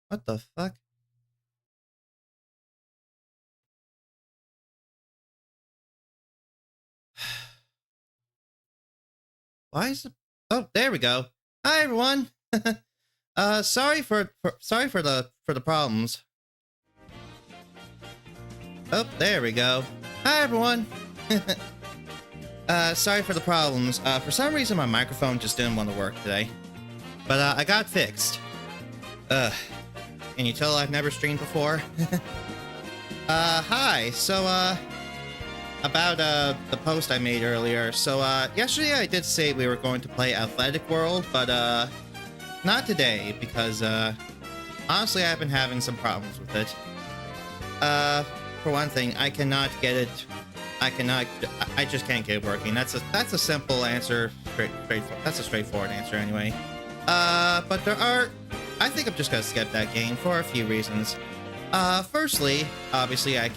What the fuck? Why is it? Oh, there we go. Hi everyone. Sorry for the problems. Oh, there we go. Hi everyone. Sorry for the problems. For some reason my microphone just didn't want to work today. But I got it fixed. Can you tell I've never streamed before? Hi. So about the post I made earlier. So yesterday I did say we were going to play Athletic World, but not today because honestly I've been having some problems with it. For one thing, I cannot get it. I just can't get it working. That's a simple answer. That's a straightforward answer anyway. But there are. I think I'm just gonna skip that game for a few reasons. Firstly, obviously I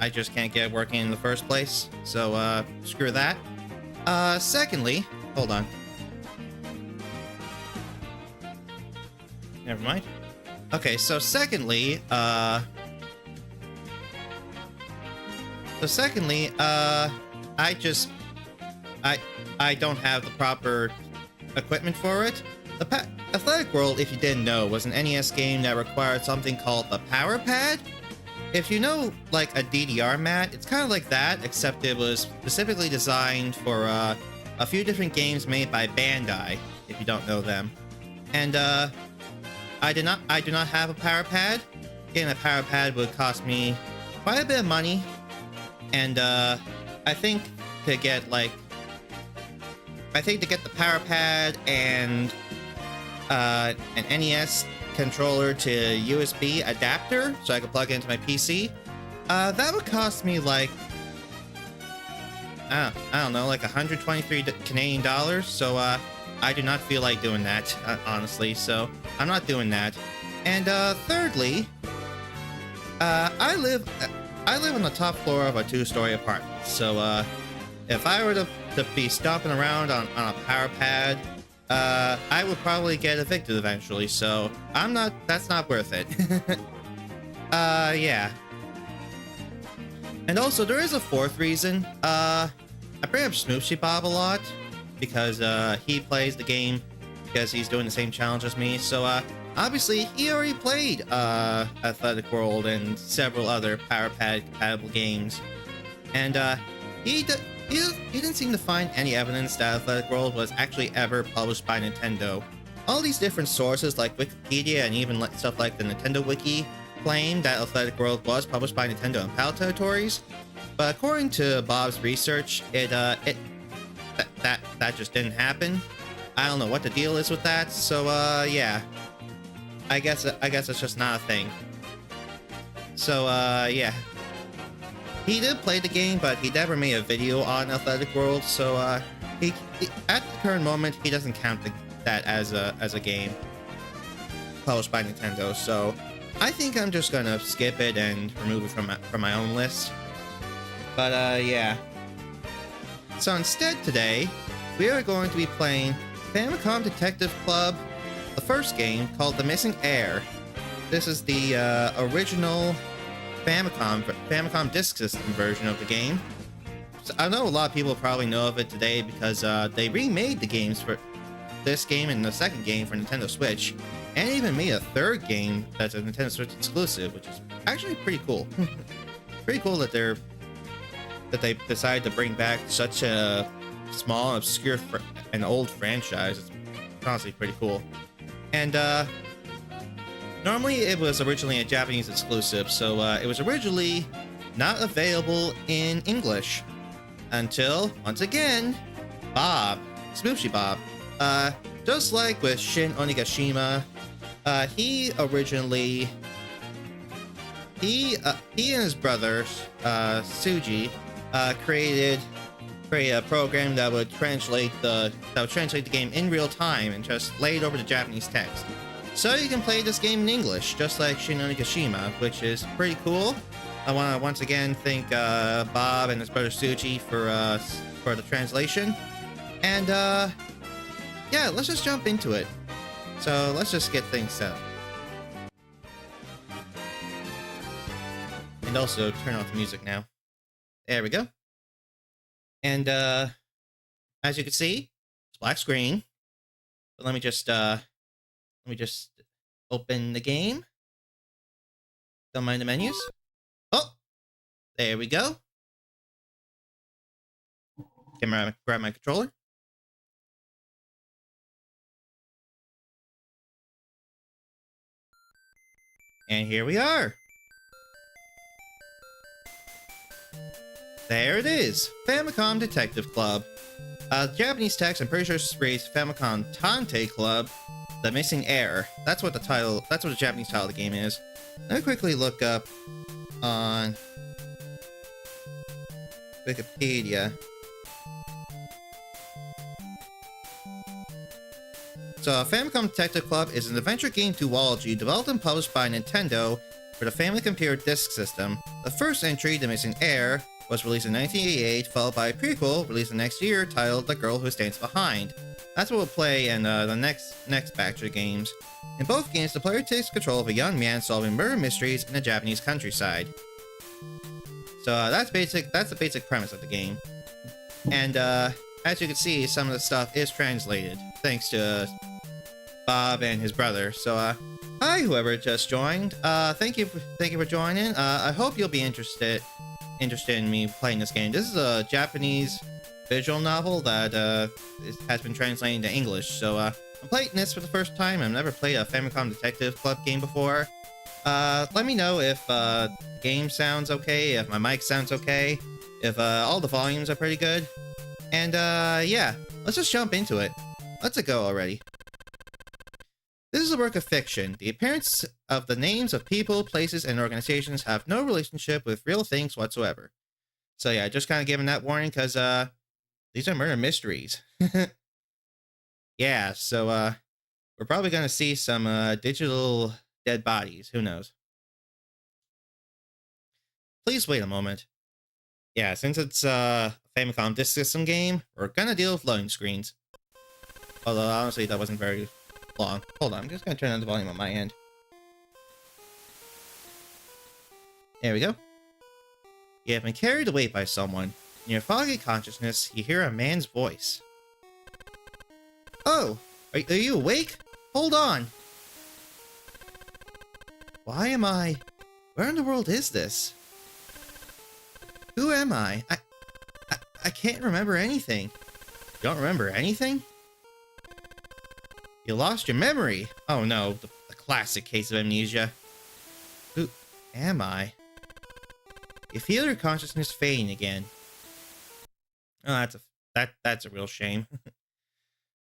just can't get it working in the first place, so screw that. Secondly, hold on. Never mind. Okay, so secondly, I don't have the proper equipment for it. Athletic World, if you didn't know, was an NES game that required something called the Power Pad. If you know, like, a DDR mat, it's kind of like that, except it was specifically designed for a few different games made by Bandai, if you don't know them. And I do not have a Power Pad. Getting a Power Pad would cost me quite a bit of money, and I think to get the Power Pad and an NES controller to USB adapter so I could plug it into my PC, that would cost me like I don't know, like 123 Canadian dollars. So I do not feel like doing that, honestly, so I'm not doing that. And thirdly, I live on the top floor of a 2-story apartment, so if I were to be stomping around on a Power Pad, I would probably get evicted eventually, so that's not worth it. Yeah. And also, there is a fourth reason. I bring up Snoopsy Bob a lot because he plays the game because he's doing the same challenge as me, so obviously he already played Athletic World and several other Power Pad compatible games, and he didn't seem to find any evidence that Athletic World was actually ever published by Nintendo. All these different sources like Wikipedia and even stuff like the Nintendo Wiki claim that Athletic World was published by Nintendo in PAL territories, but according to Bob's research, that just didn't happen. I don't know what the deal is with that, so yeah. I guess it's just not a thing. So yeah. He did play the game, but he never made a video on Athletic World, so he at the current moment he doesn't count that as a game published by Nintendo. So I think I'm just gonna skip it and remove it from my own list. But yeah. So instead today we are going to be playing Famicom Detective Club, the first game called the Missing Heir. This is the original Famicom Disk System version of the game. So I know a lot of people probably know of it today because they remade the games for this game and the second game for Nintendo Switch, and even made a third game that's a Nintendo Switch exclusive, which is actually pretty cool. Pretty cool that they decided to bring back such a small, obscure, and old franchise. It's honestly pretty cool. And Normally, it was originally a Japanese exclusive, so it was originally not available in English until, once again, Bob, Smoochy Bob. Just like with Shin Onigashima, he originally, he and his brother, Suji, created a program that would translate the game in real time and just lay it over the Japanese text. So you can play this game in English, just like Shin Onigashima, which is pretty cool. I want to once again thank Bob and his brother Suji for the translation. And yeah, let's just jump into it. So let's just get things set up. And also turn off the music now. There we go. And as you can see, it's black screen. But let me just open the game. Don't mind the menus. Oh, there we go. Grab my controller. And here we are. There it is, Famicom Detective Club. Japanese text, I'm pretty sure it's raised Famicom Detective Club, The Missing Heir. That's what the Japanese title of the game is. Let me quickly look up on Wikipedia. So, Famicom Detective Club is an adventure game duology developed and published by Nintendo for the Famicom Disk System. The first entry, The Missing Heir, was released in 1988, followed by a prequel released the next year titled The Girl Who Stands Behind. That's what we'll play in the next batch of games. In both games, the player takes control of a young man solving murder mysteries in the Japanese countryside. So that's the basic premise of the game. And as you can see, some of the stuff is translated thanks to Bob and his brother. So hi, whoever just joined. Thank you for joining. I hope you'll be interested in me playing this game. This is a Japanese visual novel that has been translated into English. So I'm playing this for the first time. I've never played a Famicom Detective Club game before. Let me know if the game sounds okay, if my mic sounds okay, if all the volumes are pretty good. And yeah, let's just jump into it. Let's go already. This is a work of fiction. The appearance of the names of people, places, and organizations have no relationship with real things whatsoever. So yeah, just kind of giving that warning because these are murder mysteries. Yeah, so we're probably going to see some digital dead bodies. Who knows? Please wait a moment. Yeah, since it's a Famicom Disk System game, we're going to deal with loading screens. Although, honestly, that wasn't very long. Hold on, I'm just going to turn on the volume on my end. There we go. You have been carried away by someone. In your foggy consciousness, you hear a man's voice. Oh, are you awake? Hold on. Why am I... Where in the world is this? Who am I? I can't remember anything. You don't remember anything? You lost your memory. Oh no, the classic case of amnesia. Who am I? You feel your consciousness fading again. Oh, that's a real shame.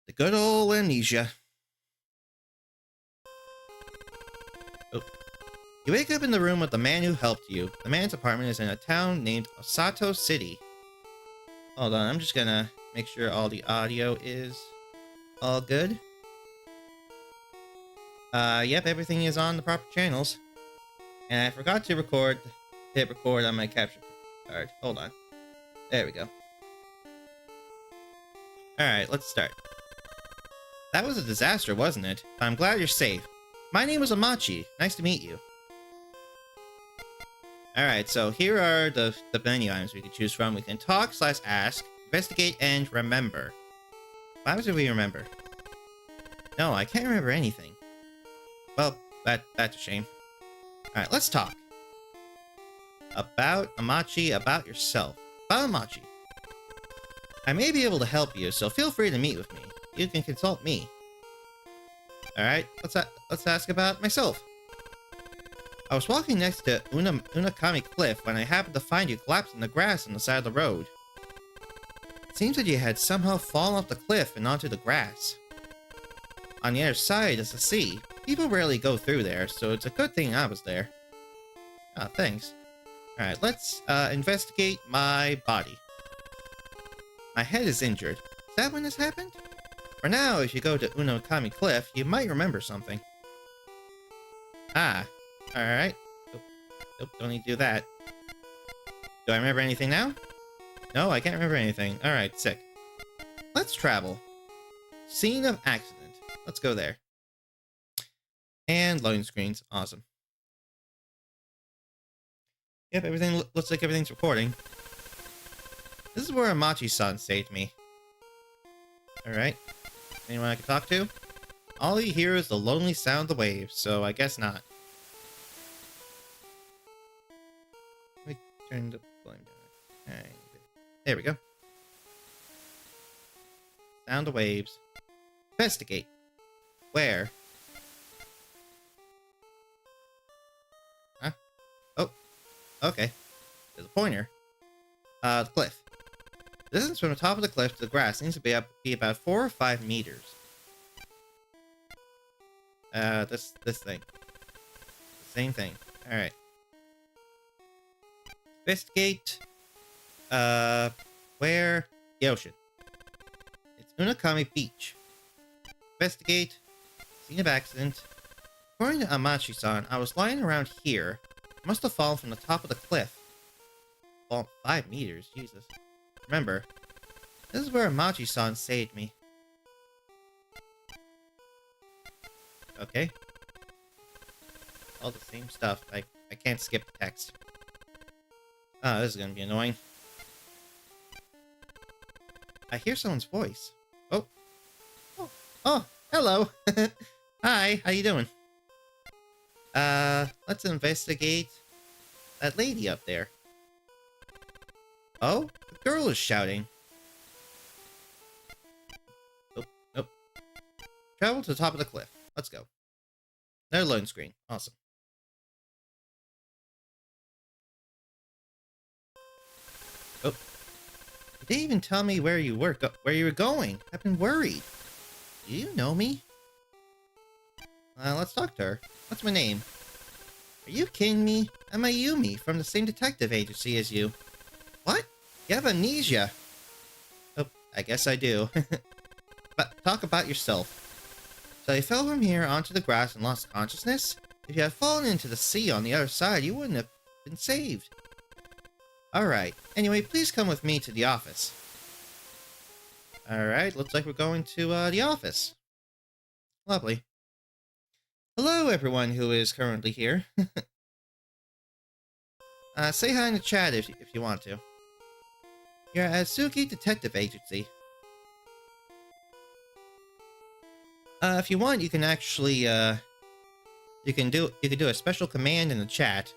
The good old amnesia. Oh. You wake up in the room with the man who helped you. The man's apartment is in a town named Osato City. Hold on, I'm just gonna make sure all the audio is all good. Yep, everything is on the proper channels. And I forgot to hit record on my capture card. Hold on. There we go. Alright, let's start. That was a disaster, wasn't it? I'm glad you're safe. My name is Amachi. Nice to meet you. Alright, so here are the menu items we can choose from. We can talk / ask, investigate, and remember. What happens if we remember? No, I can't remember anything. Well, that's a shame. Alright, let's talk. About Amachi, about yourself. About Amachi. I may be able to help you, so feel free to meet with me. You can consult me. Alright, let's ask about myself. I was walking next to Unakami Cliff when I happened to find you collapsed in the grass on the side of the road. It seems that you had somehow fallen off the cliff and onto the grass. On the other side is the sea. People rarely go through there, so it's a good thing I was there. Ah, thanks. Alright, let's investigate my body. My head is injured. Is that when this happened? For now, if you go to Unakami Cliff, you might remember something. Ah, alright. Nope, don't need to do that. Do I remember anything now? No, I can't remember anything. Alright, sick. Let's travel. Scene of accident. Let's go there. And loading screens. Awesome. Yep, everything looks like everything's recording. This is where Amachi-san saved me. Alright. Anyone I can talk to? All you hear is the lonely sound of the waves, so I guess not. Let me turn the volume down. Alright. There we go. Sound of waves. Investigate. Where? Huh? Oh. Okay. There's a pointer. The cliff. The distance from the top of the cliff to the grass seems to be about 4 or 5 meters. This thing. The same thing. Alright. Investigate. Where? The ocean. It's Unakami Beach. Investigate. Scene of accident. According to Amachi-san, I was lying around here. I must have fallen from the top of the cliff. Well, 5 meters, Jesus. Remember, this is where Amachi-san saved me. Okay. All the same stuff. I can't skip the text. Oh, this is gonna be annoying. I hear someone's voice. Oh. Oh, hello. Hi, how you doing? Let's investigate that lady up there. Oh, the girl is shouting. Nope. Travel to the top of the cliff. Let's go. Another loading screen. Awesome. Oh. You didn't even tell me where you were going. I've been worried. Do you know me? Let's talk to her. What's my name? Are you kidding me? I'm Ayumi from the same detective agency as you. What? You have amnesia. Oh, I guess I do. But talk about yourself. So you fell from here onto the grass and lost consciousness? If you had fallen into the sea on the other side, you wouldn't have been saved. Alright. Anyway, please come with me to the office. Alright, looks like we're going to the office. Lovely. Hello, everyone who is currently here. Say hi in the chat if you want to. You're at Suki Detective Agency. If you want, you can actually, you can do a special command in the chat.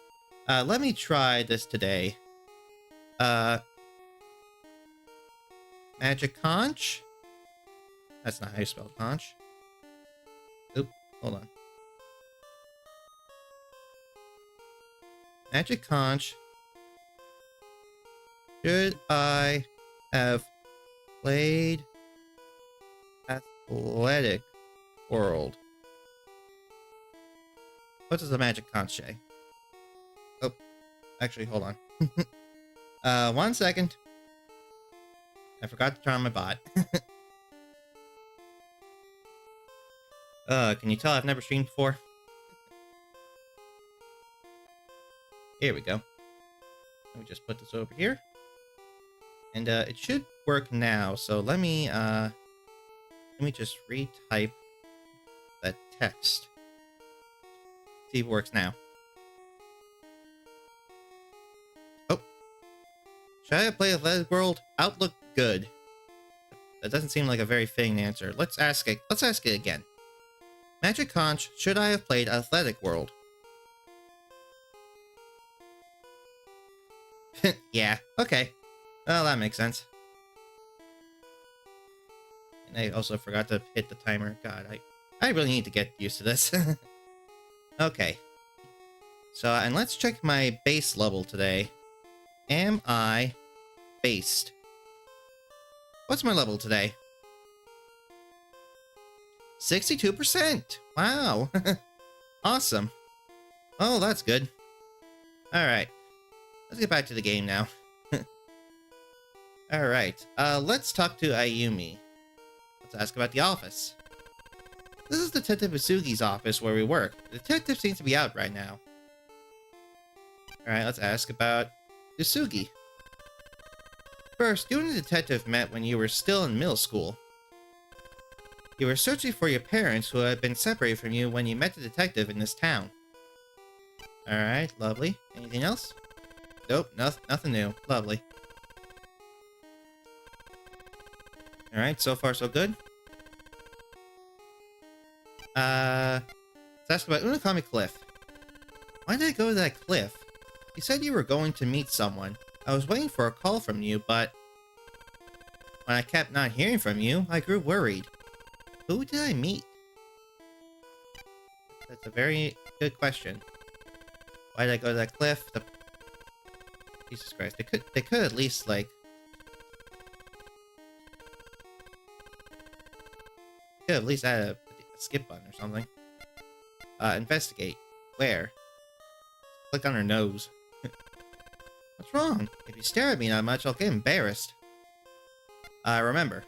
Let me try this today. Magic conch? That's not how you spell conch. Oop, hold on. Magic conch. Should I have played Athletic World? What does the magic conch say? Oh, actually, hold on. 1 second. I forgot to turn on my bot. Can you tell I've never streamed before? Here we go. Let me just put this over here. And it should work now, so let me just retype that text. See if it works now. Oh. Should I play Athletic World? Outlook good. That doesn't seem like a very fitting answer. Let's ask it again. Magic Conch, should I have played Athletic World? Yeah, okay. Well, that makes sense. And I also forgot to hit the timer. God, I really need to get used to this. Okay. So, and let's check my base level today. Am I based? What's my level today? 62%! Wow! Awesome. Oh, that's good. Alright. Let's get back to the game now. Alright. Let's talk to Ayumi. Let's ask about the office. This is Detective Usugi's office where we work. The detective seems to be out right now. Alright, let's ask about Usugi. First, you and the detective met when you were still in middle school. You were searching for your parents who had been separated from you when you met the detective in this town. Alright, lovely. Anything else? Nope, nothing new. Lovely. Alright, so far so good. Let's ask about Unakami Cliff. Why did I go to that cliff? You said you were going to meet someone. I was waiting for a call from you, but when I kept not hearing from you, I grew worried. Who did I meet? That's a very good question. Why did I go to that cliff? Jesus Christ, they could at least, like... Could at least add a skip button or something. Investigate. Where? Click on her nose. What's wrong? If you stare at me that much, I'll get embarrassed. Remember.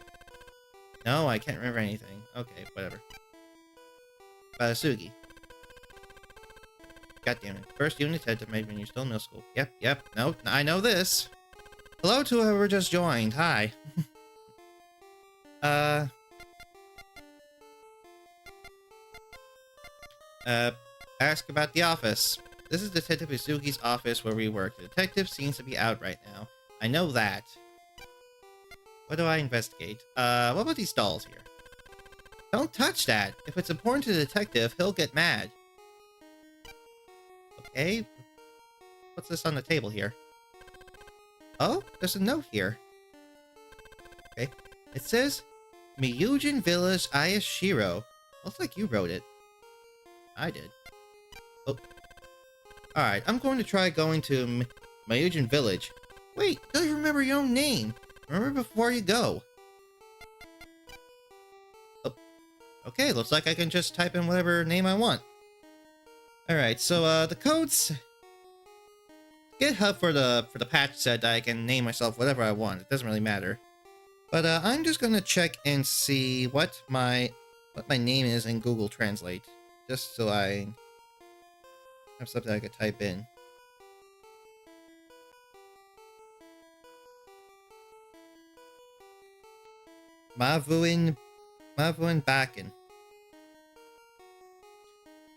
No, I can't remember anything. Okay, whatever. Sugi. God damn it. First unit detective made when you're still in middle school. Yep. No, I know this. Hello to whoever just joined. Hi. Ask about the office. This is Detective Usugi's office where we work. The detective seems to be out right now. I know that. What do I investigate? What about these dolls here? Don't touch that! If it's important to the detective, he'll get mad. Okay. What's this on the table here? Oh, there's a note here. Okay. It says, Miyujin Village Ayashiro. Looks like you wrote it. I did. Oh. Alright, I'm going to try going to Miyujin Village. Wait, don't you remember your own name? Remember before you go. Oh. Okay, looks like I can just type in whatever name I want. Alright, so, the codes... GitHub for the patch said that I can name myself whatever I want. It doesn't really matter. But, I'm just gonna check and see what my name is in Google Translate. Just so I have something I could type in. Marvin Barkin.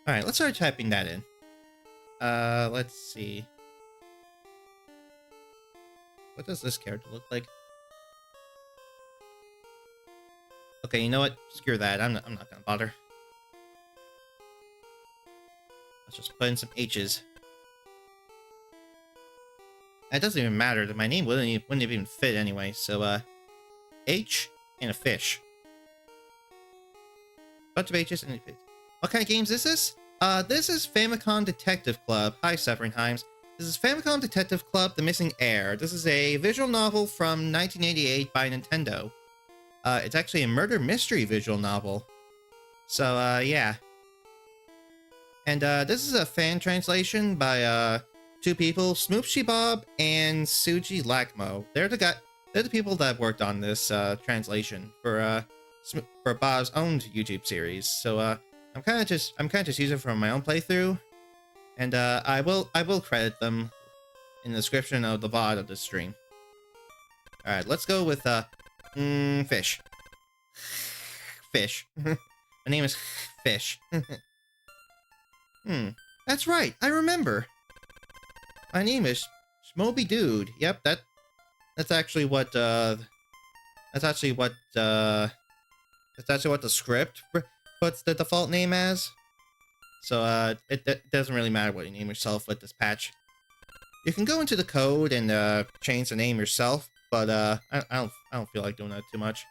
Alright, let's start typing that in. Let's see. What does this character look like? Okay, you know what? Screw that. I'm not gonna bother. Let's just put in some H's. It doesn't even matter that my name wouldn't even fit anyway. So, H and a fish. Bunch of H's and a fish. What kind of games is this? This is Famicom Detective Club. Hi, Severinheims. This is Famicom Detective Club, The Missing Heir. This is a visual novel from 1988 by Nintendo. It's actually a murder mystery visual novel. So, yeah. And, this is a fan translation by, two people, Smoopsy Bob and Suji Lakmo. They're the people that worked on this, translation for Bob's own YouTube series. So, I'm kind of just using it from my own playthrough. And, I will credit them in the description of the VOD of this stream. Alright, let's go with, Fish. Fish. My name is Fish. That's right, I remember. My name is Schmoby Dude. Yep, that's actually what the script puts the default name as. So, it doesn't really matter what you name yourself with this patch. You can go into the code and, change the name yourself, but, I don't feel like doing that too much.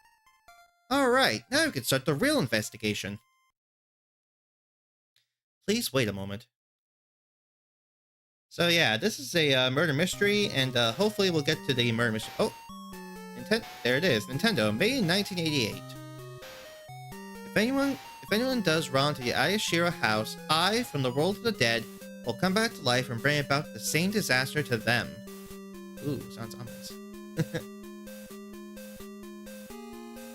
Alright, now we can start the real investigation. Please wait a moment. So yeah, this is a murder mystery, and hopefully we'll get to the murder mystery. Oh, there it is. Nintendo, made in 1988. If anyone does wrong to the Ayashiro house, I, from the world of the dead, will come back to life and bring about the same disaster to them. Ooh, sounds ominous.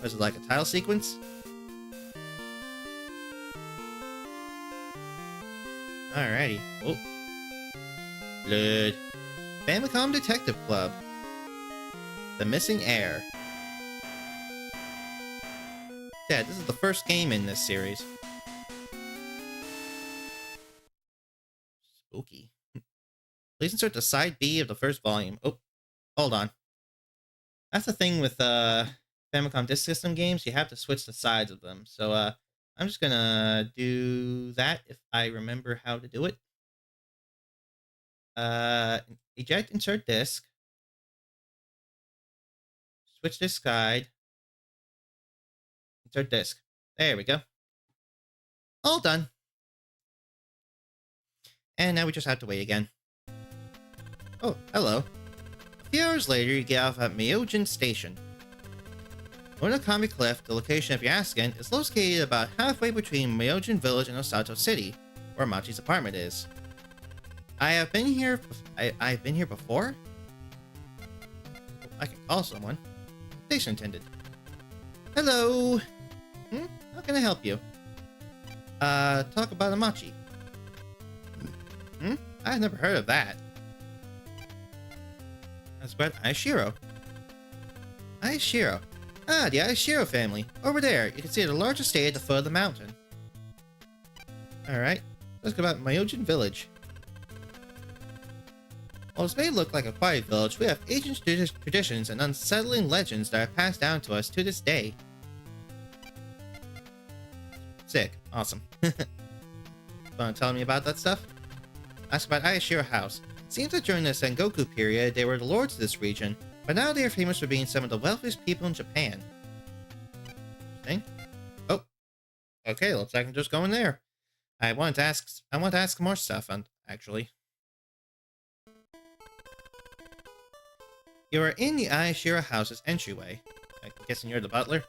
Was it like a title sequence? Alrighty. Oh. Blood. Famicom Detective Club. The Missing Heir. Yeah, this is the first game in this series. Spooky. Please insert the side B of the first volume. Oh, hold on. That's the thing with Famicom Disk System games. You have to switch the sides of them. So I'm just gonna do that if I remember how to do it. Eject, insert disk. Switch disk side. Insert disk. There we go. All done. And now we just have to wait again. Oh, hello. A few hours later, you get off at Myojin Station. Onokami Cliff, the location of your Askin, is located about halfway between Myojin Village and Osato City, where Machi's apartment is. I've been here before? I can call someone. Station attendant. Hello. How can I help you? Talk about a Machi. I've never heard of that. That's about Aishiro. Aishiro. Ah, the Aishiro family. Over there, you can see the large estate at the foot of the mountain. Alright, let's go about Myojin Village. While this may look like a quiet village, we have ancient traditions and unsettling legends that are passed down to us to this day. Sick. Awesome. Wanna tell me about that stuff? Ask about Ayashiro House. It seems that during the Sengoku period, they were the lords of this region, but now they are famous for being some of the wealthiest people in Japan. Interesting. Oh. Okay, looks like I'm just going there. I want to ask more stuff, actually. You are in the Ayashiro House's entryway. I'm guessing you're the butler?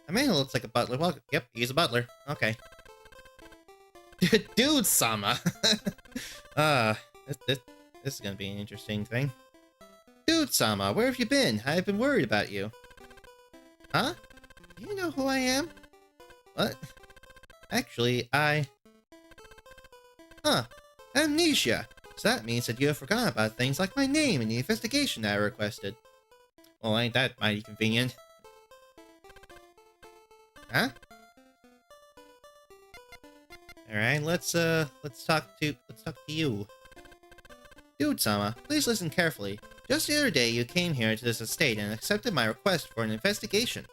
A man who looks like a butler. Well, yep, he's a butler. Okay. Dude, Sama. This is gonna be an interesting thing. Dude, Sama, where have you been? I've been worried about you. Huh? Do you know who I am? What? Actually, amnesia. So that means that you have forgotten about things like my name and the investigation I requested. Well, ain't that mighty convenient? Huh? Alright, let's talk to you. Dude, Sama, please listen carefully. Just the other day, you came here to this estate and accepted my request for an investigation.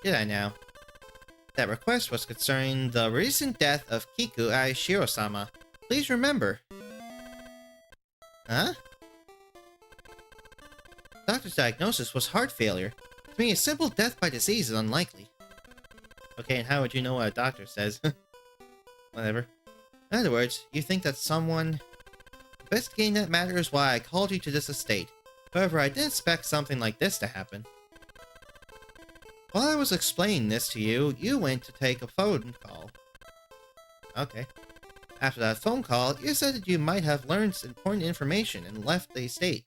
Did I now? That request was concerning the recent death of Kiku Aishiro-sama. Please remember. Huh? Doctor's diagnosis was heart failure. To me, a simple death by disease is unlikely. Okay, and how would you know what a doctor says? Whatever. In other words, you think that someone... Investigating that matter is why I called you to this estate. However, I didn't expect something like this to happen. While I was explaining this to you, you went to take a phone call. Okay. After that phone call, you said that you might have learned important information and left the estate.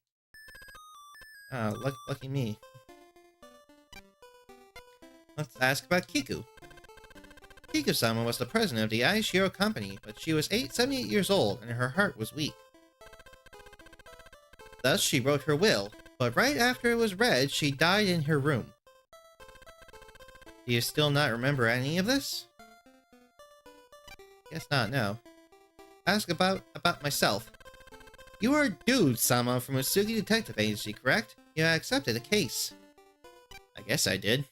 Lucky me. Let's ask about Kiku. Kiku-sama was the president of the Aishiro company, but she was 78 years old and her heart was weak. Thus, she wrote her will, but right after it was read, she died in her room. Do you still not remember any of this? Guess not, no. Ask about myself. You are Dude Sama from Usugi Detective Agency, correct? You accepted a case. I guess I did.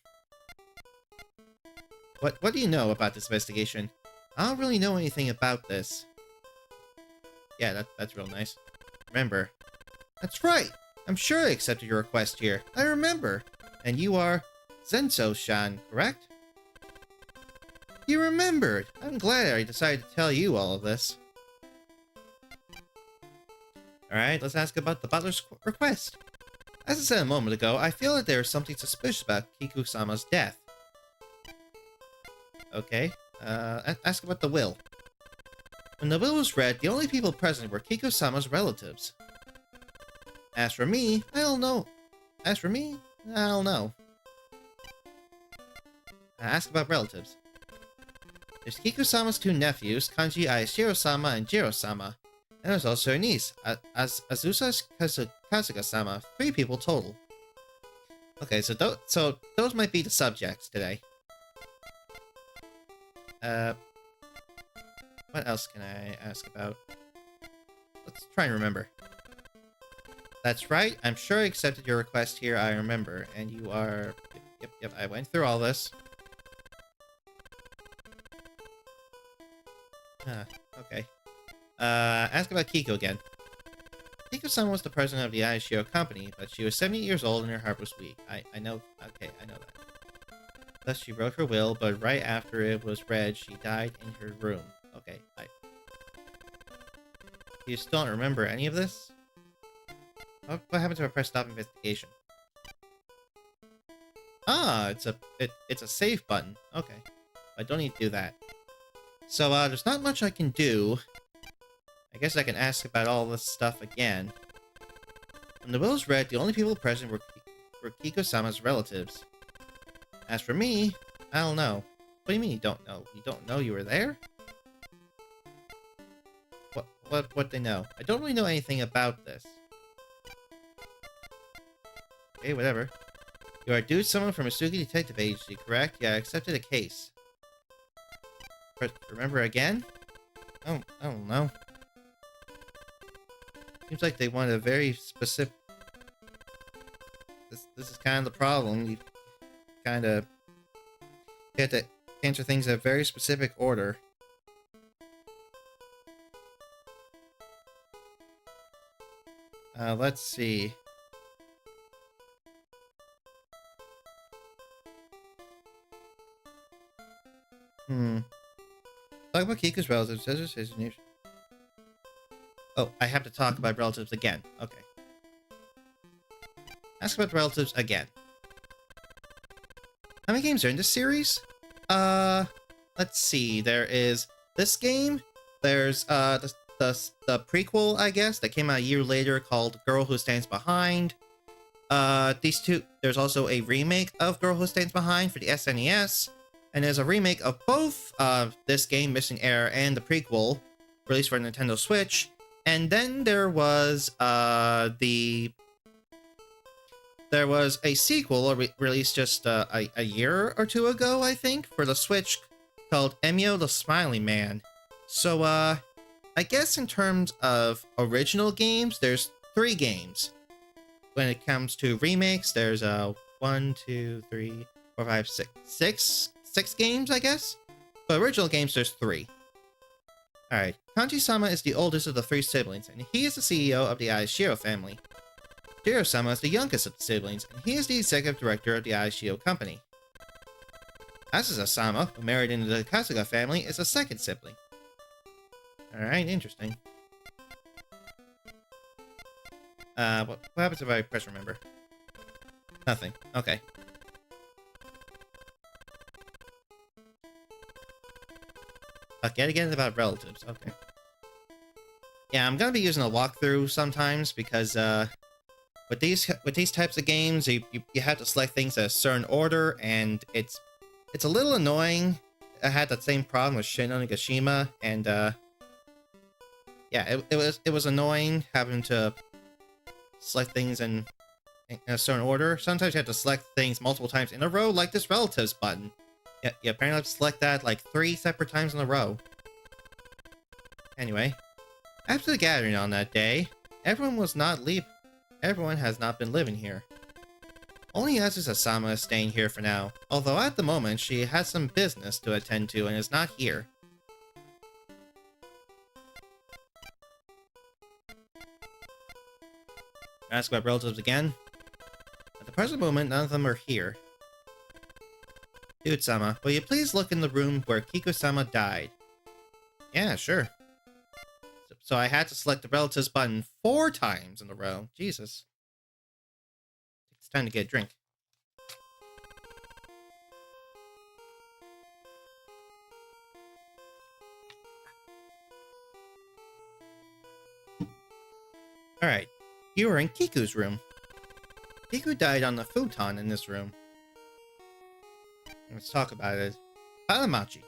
What do you know about this investigation? I don't really know anything about this. Yeah, that's real nice. Remember. That's right! I'm sure I accepted your request here. I remember. And you are Zenso-shan, correct? You remembered! I'm glad I decided to tell you all of this. Alright, let's ask about the butler's request. As I said a moment ago, I feel that there is something suspicious about Kiku-sama's death. Okay, ask about the will. When the will was read, the only people present were Kiku-sama's relatives. As for me, I don't know. Ask about relatives. There's Kiku-sama's two nephews, Kanji Aishiro-sama and Jiro-sama. And there's also her niece, Azusa Kasuga-sama. 3 people total. Okay, so those might be the subjects today. What else can I ask about? Let's try and remember. That's right, I'm sure I accepted your request here, I remember. And you are... Yep, I went through all this. Okay. Ask about Kiko again. Kiko-sama was the president of the Aishio company, but she was 78 years old and her heart was weak. I know... Okay, I know that. Thus she wrote her will, but right after it was read, she died in her room. Okay, You still don't remember any of this? What happened to a press stop investigation? Ah, it's a save button. Okay. I don't need to do that. So, there's not much I can do. I guess I can ask about all this stuff again. When the will was read, the only people present were Kiko-sama's relatives. As for me, I don't know. What do you mean you don't know? You don't know you were there? What they know? I don't really know anything about this. Okay, whatever. You are due someone from Misugi Detective Agency, correct? Yeah, I accepted a case. But remember again? I don't know. Seems like they want a very specific... This is kind of the problem. You have to answer things in a very specific order. Let's see. Talk about Kiku's relatives. Oh, I have to talk about relatives again. Okay. Ask about relatives again. How many games are in this series? Let's see. There is this game. There's the prequel, I guess, that came out a year later called Girl Who Stands Behind. These two. There's also a remake of Girl Who Stands Behind for the SNES. And there's a remake of both this game, Missing Heir, and the prequel, released for Nintendo Switch. And then there was a sequel released just a year or two ago, I think, for the Switch, called Emio the Smiling Man. So I guess in terms of original games, there's 3 games. When it comes to remakes, there's 1, 2, 3, 4, 5, 6 games, I guess? But original games, there's 3. Alright, Kanji-sama is the oldest of the 3 siblings, and he is the CEO of the Aishiro family. Jiro-sama is the youngest of the siblings, and he is the executive director of the Aishio company. Asusa-sama, who married into the Kasuga family, is the 2nd sibling. Alright, interesting. What happens if I press remember? Nothing. Okay. Again about relatives. Okay. Yeah, I'm gonna be using a walkthrough sometimes because with these types of games, you have to select things in a certain order, and it's a little annoying. I had that same problem with Shin Onigashima, and yeah, it was annoying having to select things in a certain order. Sometimes you have to select things multiple times in a row, like this relatives button. Yeah, you apparently have to select that like 3 separate times in a row. Anyway, after the gathering on that day, everyone has not been living here. Only Azusa-sama is staying here for now, although at the moment she has some business to attend to and is not here. Ask about relatives again. At the present moment, none of them are here. Dude-sama, will you please look in the room where Kiko-sama died? Yeah, sure. so I had to select the relatives button 4 times in a row. Jesus. It's time to get a drink. Alright, you are in Kiku's room. Kiku died on the futon in this room. Let's talk about it. Palamachi.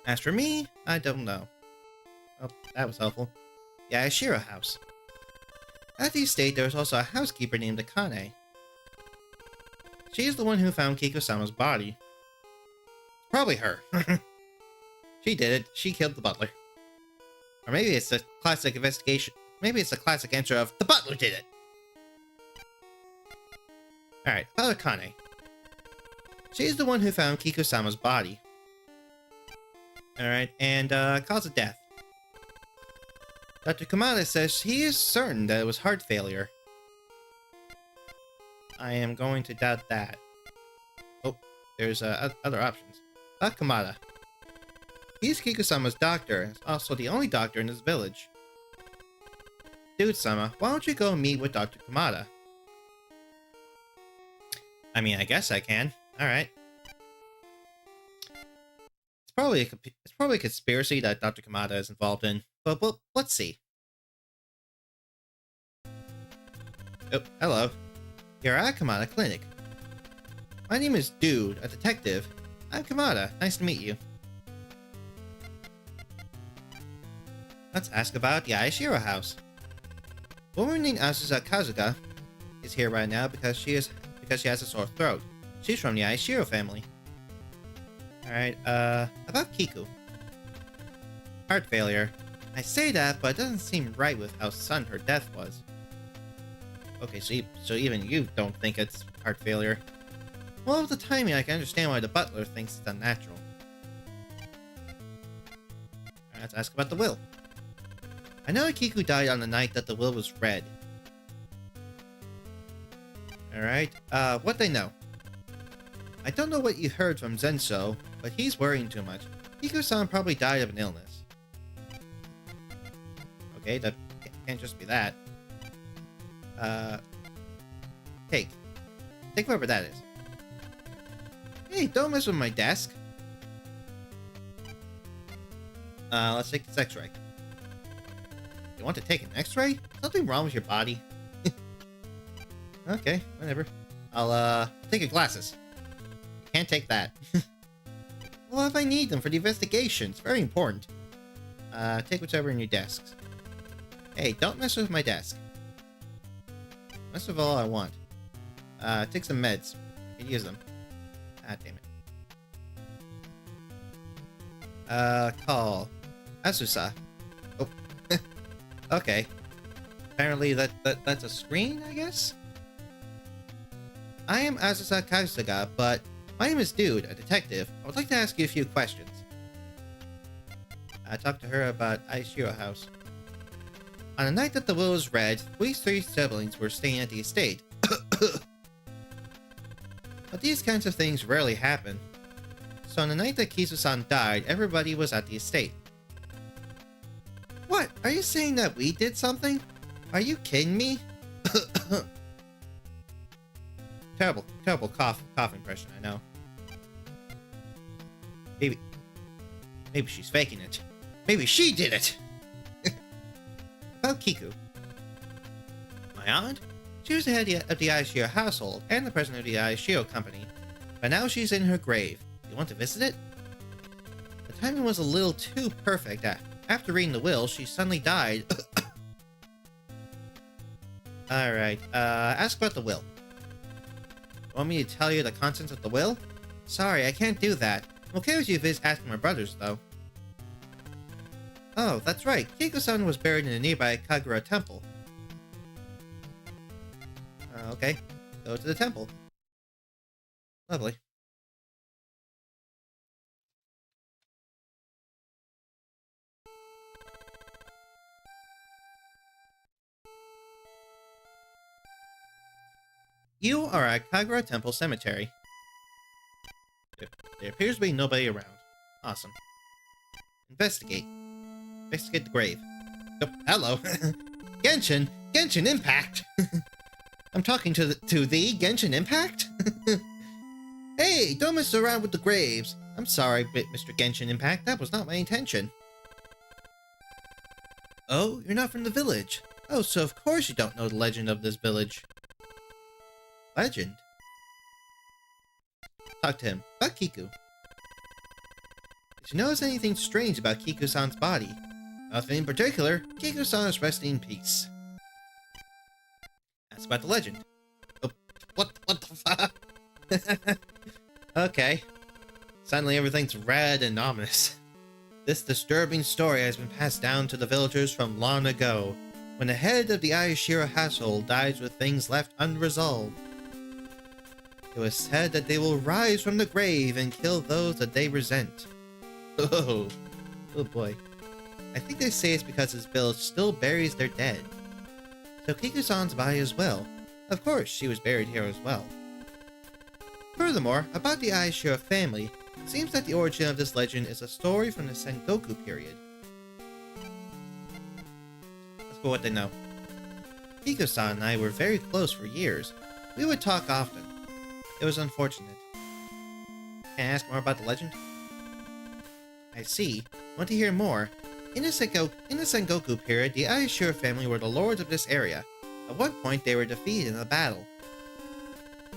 As for me, I don't know. Oh, that was helpful. The Aishiro house. At the estate, there was also a housekeeper named Akane. She is the one who found Kiko-sama's body. Probably her. She did it. She killed the butler. Or maybe it's a classic investigation. Maybe it's a classic answer of, the butler did it! Alright, about Akane. She is the one who found Kiko-sama's body. Alright, and cause of death. Dr. Kamada says he is certain that it was heart failure. I am going to doubt that. Oh, there's other options. Dr. Kamada. He's Kiko-sama's doctor, and is also the only doctor in this village. Dude-sama, why don't you go meet with Dr. Kamada? I mean, I guess I can. Alright. It's probably a conspiracy that Dr. Kamada is involved in, but well, let's see. Oh, hello. You're at Kamada Clinic. My name is Dude, a detective. I'm Kamada. Nice to meet you. Let's ask about the Aishiro house. A woman named Asusa Kazuga is here right now because she has a sore throat. She's from the Aishiro family. Alright, about Kiku. Heart failure. I say that, but it doesn't seem right with how sudden her death was. Okay, so even you don't think it's heart failure. Well, with the timing, I can understand why the butler thinks it's unnatural. Alright, let's ask about the will. I know Kiku died on the night that the will was read. Alright, what they know? I don't know what you heard from Zenso, but he's worrying too much. Kiku-san probably died of an illness. Okay, that can't just be that. Take whoever that is. Hey, don't mess with my desk. Let's take this x-ray. You want to take an x-ray? Something wrong with your body? Okay, whatever. I'll, take your glasses. You can't take that. Well, if I need them for the investigation, it's very important. Take whatever in your desks. Hey, don't mess with my desk. Mess with all I want. Take some meds. You can use them. Ah, damn it. Call Asusa. Oh. Okay. Apparently that's a screen, I guess? I am Asusa Kazuga, but my name is Dude, a detective. I would like to ask you a few questions. I talked to her about Aishiro House. On the night that the will was read, we 3 siblings were staying at the estate. But these kinds of things rarely happen. So on the night that Kisu-san died, everybody was at the estate. What? Are you saying that we did something? Are you kidding me? Terrible cough impression, I know. Maybe she's faking it. Maybe she did it! About Kiku. My aunt? She was the head of the Aishiro household and the president of the Aishiro company. But now she's in her grave. You want to visit it? The timing was a little too perfect. After reading the will, she suddenly died. Alright, ask about the will. Want me to tell you the contents of the will? Sorry, I can't do that. I'm okay with you asking my brothers, though. Oh, that's right. Kiko-san was buried in a nearby Kagura temple. Okay. Go to the temple. Lovely. You are at Kagura Temple Cemetery. There appears to be nobody around. Awesome. Investigate. investigate the grave. Oh, hello. Genshin Impact. I'm talking to the Genshin Impact? Hey, don't mess around with the graves. I'm sorry, Mr. Genshin Impact. That was not my intention. Oh, you're not from the village. Oh, so of course you don't know the legend of this village. Legend? Talk to him. About Kiku. Did you notice anything strange about Kiku-san's body? Nothing in particular. Kiku-san is resting in peace. That's about the legend. Oh, what the fuck? Okay. Suddenly everything's red and ominous. This disturbing story has been passed down to the villagers from long ago, when the head of the Ayashiro household dies with things left unresolved. It was said that they will rise from the grave and kill those that they resent. Oh boy. I think they say it's because his village still buries their dead. So Kiku-san's body as well. Of course, she was buried here as well. Furthermore, about the Ayashiro family, it seems that the origin of this legend is a story from the Sengoku period. Let's go what they know. Kiku-san and I were very close for years. We would talk often. It was unfortunate. Can I ask more about the legend? I see. Want to hear more? In the Sengoku period, the Ayashiro family were the lords of this area. At one point, they were defeated in a battle,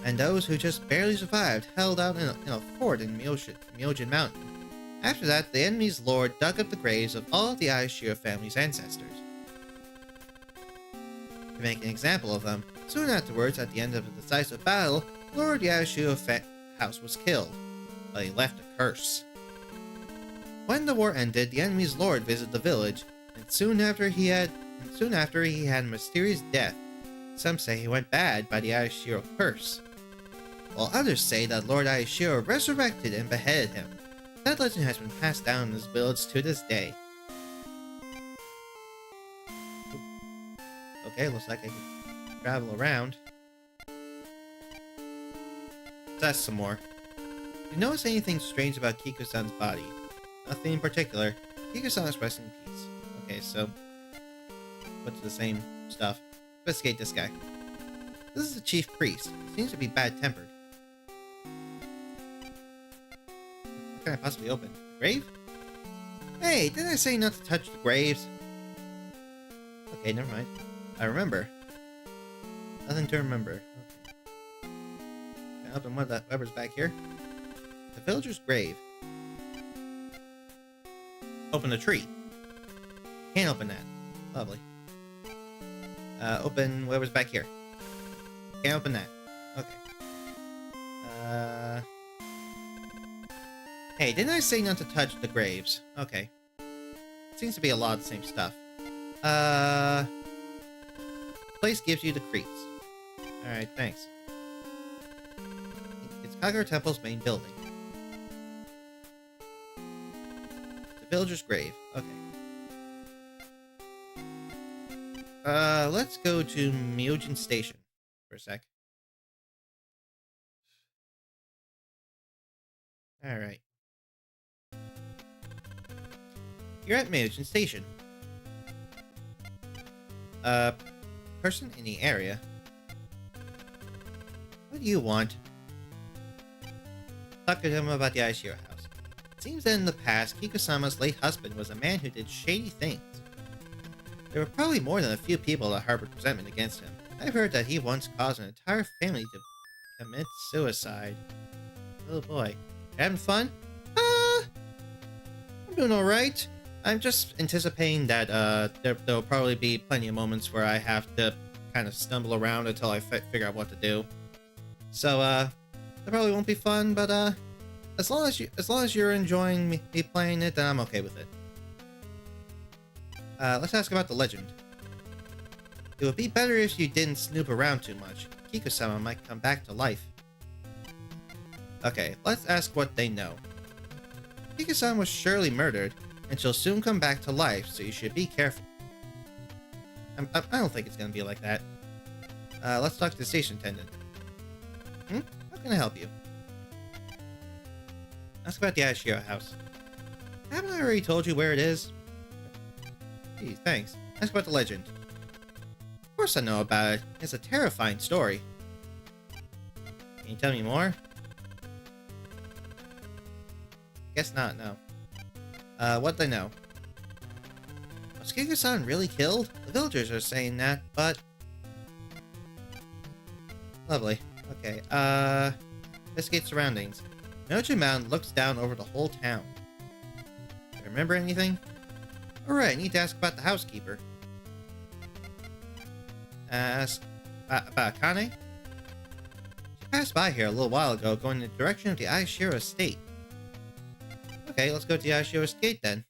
and those who just barely survived held out in a fort in Myojin Mountain. After that, the enemy's lord dug up the graves of all of the Ayashiro family's ancestors to make an example of them. Soon afterwards, at the end of a decisive battle, Lord Ayashiro house was killed, but he left a curse. When the war ended, the enemy's lord visited the village, and soon after he had a mysterious death. Some say he went bad by the Ayashiro curse, while others say that Lord Ayashiro resurrected and beheaded him. That legend has been passed down in this village to this day. Okay, looks like I can travel around. Let's ask some more. Do you notice anything strange about Kiku-san's body? Nothing in particular. Kiku-san is resting in peace. Okay, so what's the same stuff? Investigate this guy. This is the chief priest. He seems to be bad-tempered. What can I possibly open? Grave? Hey, didn't I say not to touch the graves? Okay, never mind. I remember. Nothing to remember. Okay. Can I open whatever's back here? The villager's grave. Open the tree. Can't open that. Lovely. Open whatever's back here. Can't open that. Okay. Hey, didn't I say not to touch the graves? Okay. Seems to be a lot of the same stuff. Place gives you the creeps. Alright, thanks. It's Kagura Temple's main building. The villager's grave. Okay. Let's go to Myojin Station for a sec. Alright. You're at Myojin Station. Person in the area. What do you want? Talk to him about the Ayashiro house. It seems that in the past, Kiku-sama's late husband was a man who did shady things. There were probably more than a few people that harbored resentment against him. I've heard that he once caused an entire family to commit suicide. Oh boy. Having fun? I'm doing alright. I'm just anticipating that there'll probably be plenty of moments where I have to kind of stumble around until I figure out what to do. So that probably won't be fun, but as long as you're enjoying me playing it, then I'm okay with it. Let's ask about the legend. It would be better if you didn't snoop around too much. Kiku-sama might come back to life. Okay, let's ask what they know. Kiku-sama was surely murdered, and she'll soon come back to life, so you should be careful. I don't think it's gonna be like that. Let's talk to the station attendant. How can I help you? Ask about the Ayashiro house. Haven't I already told you where it is? Hey, thanks. Ask about the legend. Of course I know about it. It's a terrifying story. Can you tell me more? Guess not, no. What'd they know? Was Kiko-san really killed? The villagers are saying that, but... Lovely. Okay, investigate surroundings. Noji Mountain looks down over the whole town. Do you remember anything? Alright, I need to ask about the housekeeper. Ask about Akane? She passed by here a little while ago, going in the direction of the Aishiro estate. Okay, let's go to the Aishiro estate then.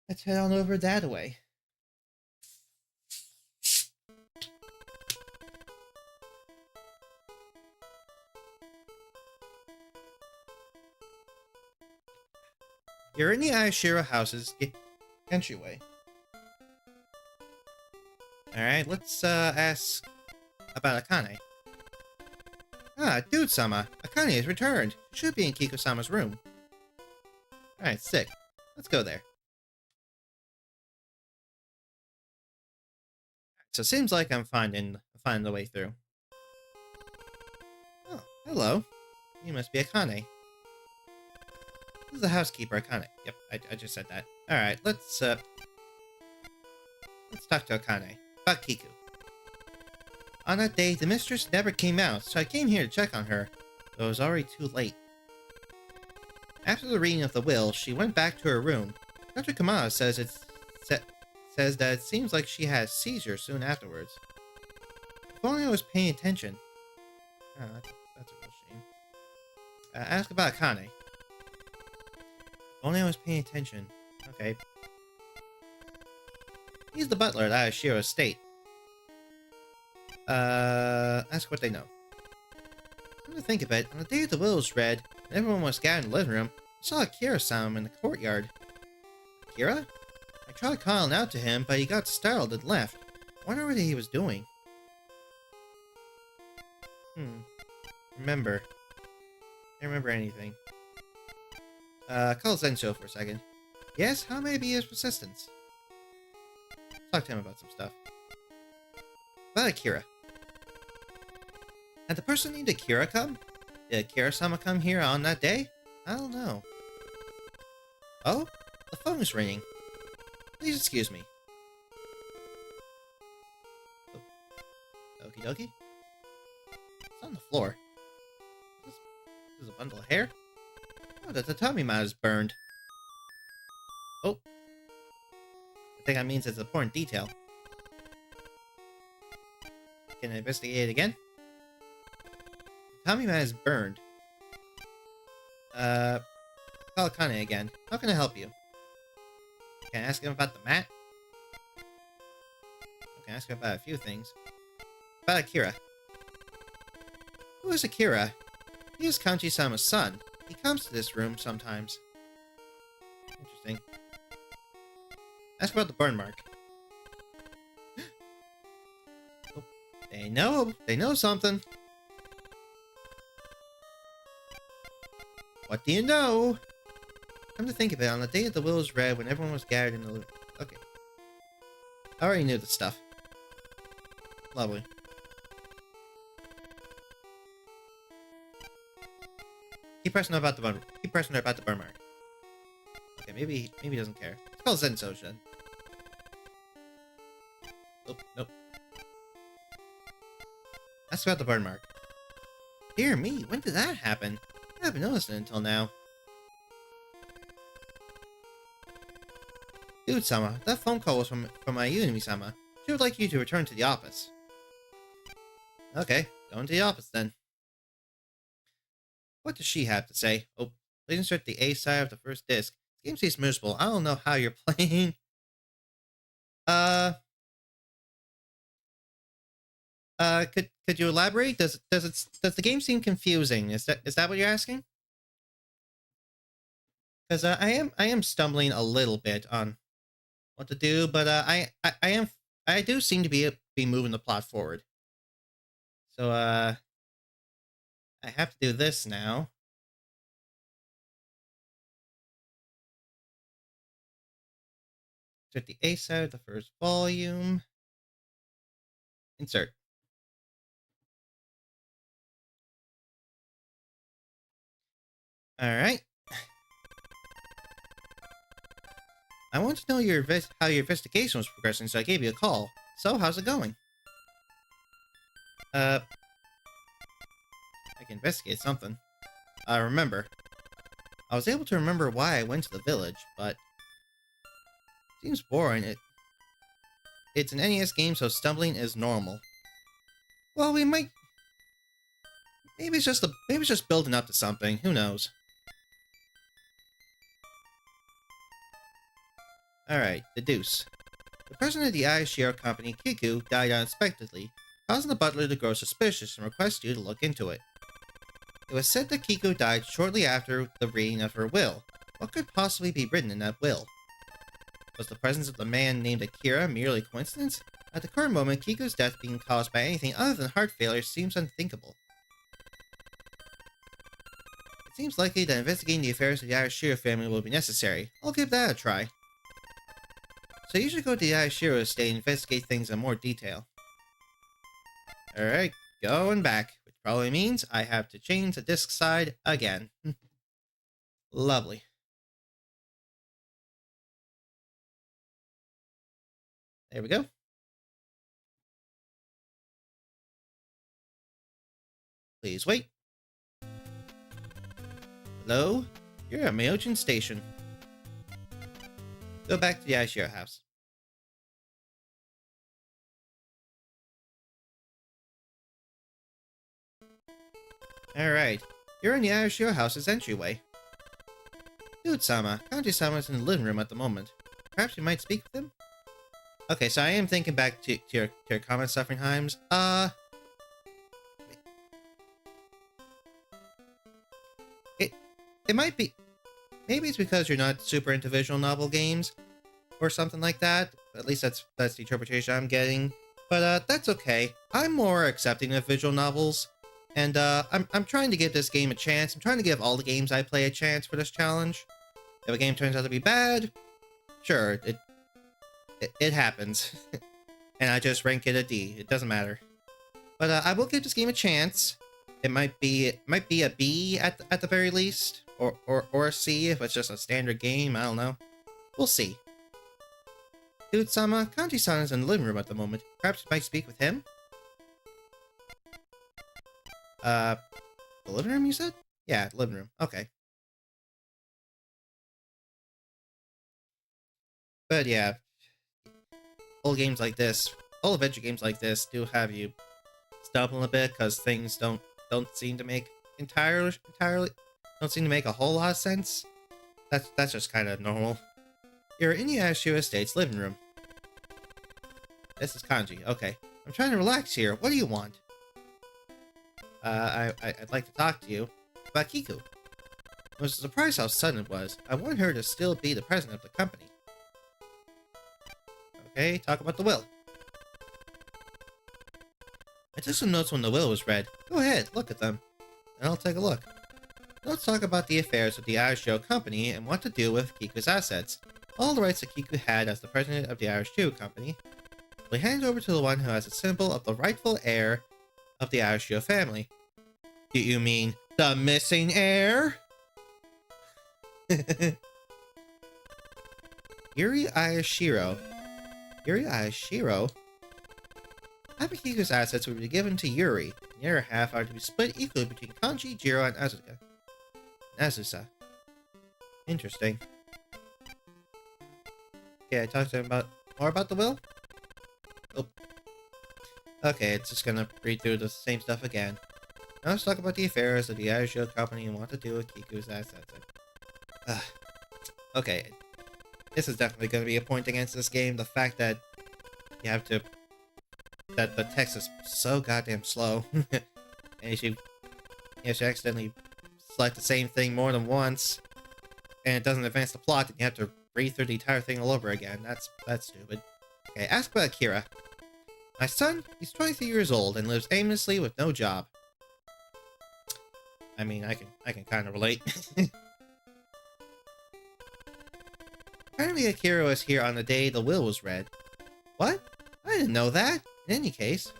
Let's head on over that way. You're in the Aishiro house's entryway. Alright, let's ask about Akane. Ah, dude-sama, Akane has returned. She should be in Kiko-sama's room. Alright, sick. Let's go there. So it seems like I'm finding the way through. Oh, hello. You must be Akane. This is the housekeeper, Akane. Yep, I just said that. Alright, let's talk to Akane. About Kiku. On that day, the mistress never came out, so I came here to check on her, but it was already too late. After the reading of the will, she went back to her room. Dr. Kamada says says that it seems like she had a seizure soon afterwards. If only I was paying attention. Oh, that's a real shame. Ask about Akane. If only I was paying attention. Okay. He's the butler at Aishiro estate. Ask what they know. Come to think of it, on the day the will was read, and everyone was gathered in the living room, I saw Akira-sama in the courtyard. Akira? I tried calling out to him, but he got startled and left. I wonder what he was doing. Remember. Can't remember anything. Call Zensho for a second. Yes, how may I be his persistence? Talk to him about some stuff. About Akira. Had the person named Akira come? Did Akira-sama come here on that day? I don't know. Oh? The phone is ringing. Please excuse me. Oh. Okie dokie. It's on the floor. This is a bundle of hair? Oh, the tatami mat is burned. Oh. I think that means it's an important detail. Can I investigate it again? The tatami mat is burned. Call Akane again. How can I help you? Can I ask him about the mat? I can ask him about a few things. About Akira. Who is Akira? He is Kanji-sama's son. He comes to this room sometimes. Interesting. Ask about the burn mark. Oh, they know something. What do you know? Come to think of it, on the day that the will was read, when everyone was gathered in the living room. Okay. I already knew this stuff. Lovely. Keep pressing her about the burn. Keep pressing her about the burn mark. Okay, maybe he doesn't care. Let's call Zenso then. Nope. Ask about the burn mark. Dear me, when did that happen? I haven't noticed it until now. Dude-sama, that phone call was from Ayumi-sama. She would like you to return to the office. Okay, going to the office then. What does she have to say? Oh, please insert the A side of the first disc. This game seems miserable. I don't know how you're playing. Could you elaborate? Does the game seem confusing? Is that what you're asking? Because I am stumbling a little bit on what to do, but I do seem to be moving the plot forward. So I have to do this now. Insert the A side of the first volume. Insert. Alright. I want to know how your investigation was progressing, so I gave you a call. So, how's it going? I can investigate something. Remember. I was able to remember why I went to the village, but... it seems boring. It's an NES game, so stumbling is normal. Well, we might... maybe it's just building up to something. Who knows? Alright, the deuce. The president of the Aishiro company, Kiku, died unexpectedly, causing the butler to grow suspicious and request you to look into it. It was said that Kiku died shortly after the reading of her will. What could possibly be written in that will? Was the presence of the man named Akira merely coincidence? At the current moment, Kiku's death being caused by anything other than heart failure seems unthinkable. It seems likely that investigating the affairs of the Aishiro family will be necessary. I'll give that a try. So you should go to the Aishiro estate and investigate things in more detail. Alright, going back, which probably means I have to change the disk side again. Lovely. There we go. Please wait. Hello? You're at Myojin Station. Go back to the Aishiro house. Alright, you're in the Aishiro house's entryway. Dude-sama, Kanji-sama's in the living room at the moment. Perhaps you might speak with him? Okay, so I am thinking back to your comment, Suffering Himes. It might be... maybe it's because you're not super into visual novel games, or something like that. At least that's the interpretation I'm getting. But that's okay. I'm more accepting of visual novels, and I'm trying to give this game a chance. I'm trying to give all the games I play a chance for this challenge. If a game turns out to be bad, sure, it happens, and I just rank it a D. It doesn't matter. But I will give this game a chance. It might be a B at the very least, or a C if it's just a standard game. I don't know. We'll see. Dude-sama, Kanji-san is in the living room at the moment. Perhaps you might speak with him? The living room, you said? Yeah, living room. Okay. But yeah, old games like this, old adventure games like this do have you stumbling a bit because things don't seem to make entirely don't seem to make a whole lot of sense. That's just kind of normal. You're in the Aishiro Estate's living room. This is Kanji. Okay. I'm trying to relax here. What do you want? I'd like to talk to you about Kiku. I was surprised how sudden it was. I want her to still be the president of the company. Okay, talk about the will. I took some notes when the will was read. Go ahead, look at them, and I'll take a look. Let's talk about the affairs of the Aishiro company and what to do with Kiku's assets. All the rights that Kiku had as the president of the Aishiro company will be handed over to the one who has a symbol of the rightful heir of the Aishiro family. Do you mean the missing heir? Yuri Aishiro. Yuri Aishiro? Half of Kiku's assets will be given to Yuri. The other half are to be split equally between Kanji, Jiro, and Azusa. Interesting. Okay, I talked to him more about the will? Oh. Okay, it's just gonna read through the same stuff again. Now let's talk about the affairs of the Aishiro company and what to do with Kiku's assets. Okay. This is definitely gonna be a point against this game. The fact that you have to... that the text is so goddamn slow. And if you accidentally select the same thing more than once, and it doesn't advance the plot, then you have to read through the entire thing all over again. That's stupid. Okay, ask about Akira. My son, he's 23 years old and lives aimlessly with no job. I mean, I can kind of relate. Apparently Akira was here on the day the will was read. What? I didn't know that. In any case,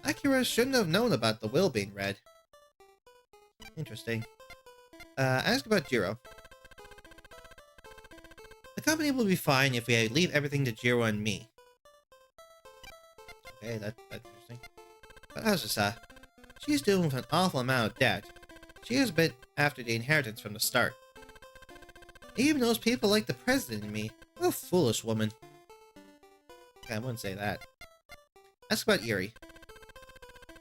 Akira shouldn't have known about the will being read. Interesting. Ask about Jiro. The company will be fine if we leave everything to Jiro and me. Okay, that's interesting. But Azusa, she's dealing with an awful amount of debt. She is a bit after the inheritance from the start. Even those people like the president and me. What a foolish woman. Okay, I wouldn't say that. Ask about Yuri.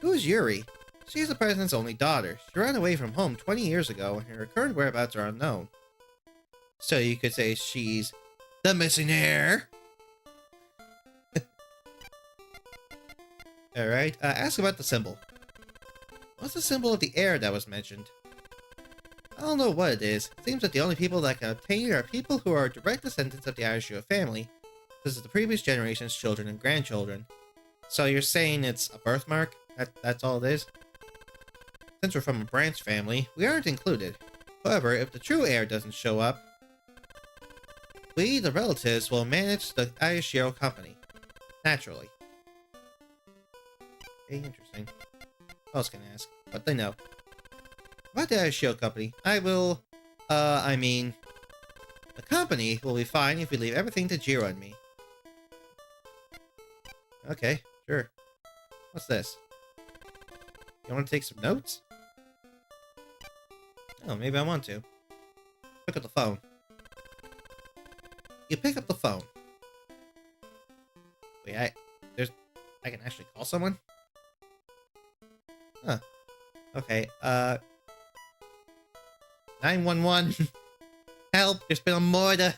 Who is Yuri? She is the president's only daughter. She ran away from home 20 years ago, and her current whereabouts are unknown. So you could say she's the missing heir. Alright, ask about the symbol. What's the symbol of the heir that was mentioned? I don't know what it is. It seems that the only people that can obtain it are people who are direct descendants of the Arashio family. This is the previous generation's children and grandchildren. So you're saying it's a birthmark? That's all it is? Since we're from a branch family, we aren't included. However, if the true heir doesn't show up, we, the relatives, will manage the Ayashiro company. Naturally. Okay, interesting. What else can I ask? What they know? About the Ayashiro company, the company will be fine if we leave everything to Jiro and me. Okay, sure. What's this? You want to take some notes? Oh, maybe I want to. Pick up the phone. You pick up the phone. Wait, I can actually call someone? Huh. Okay, 911. Help, there's been a murder.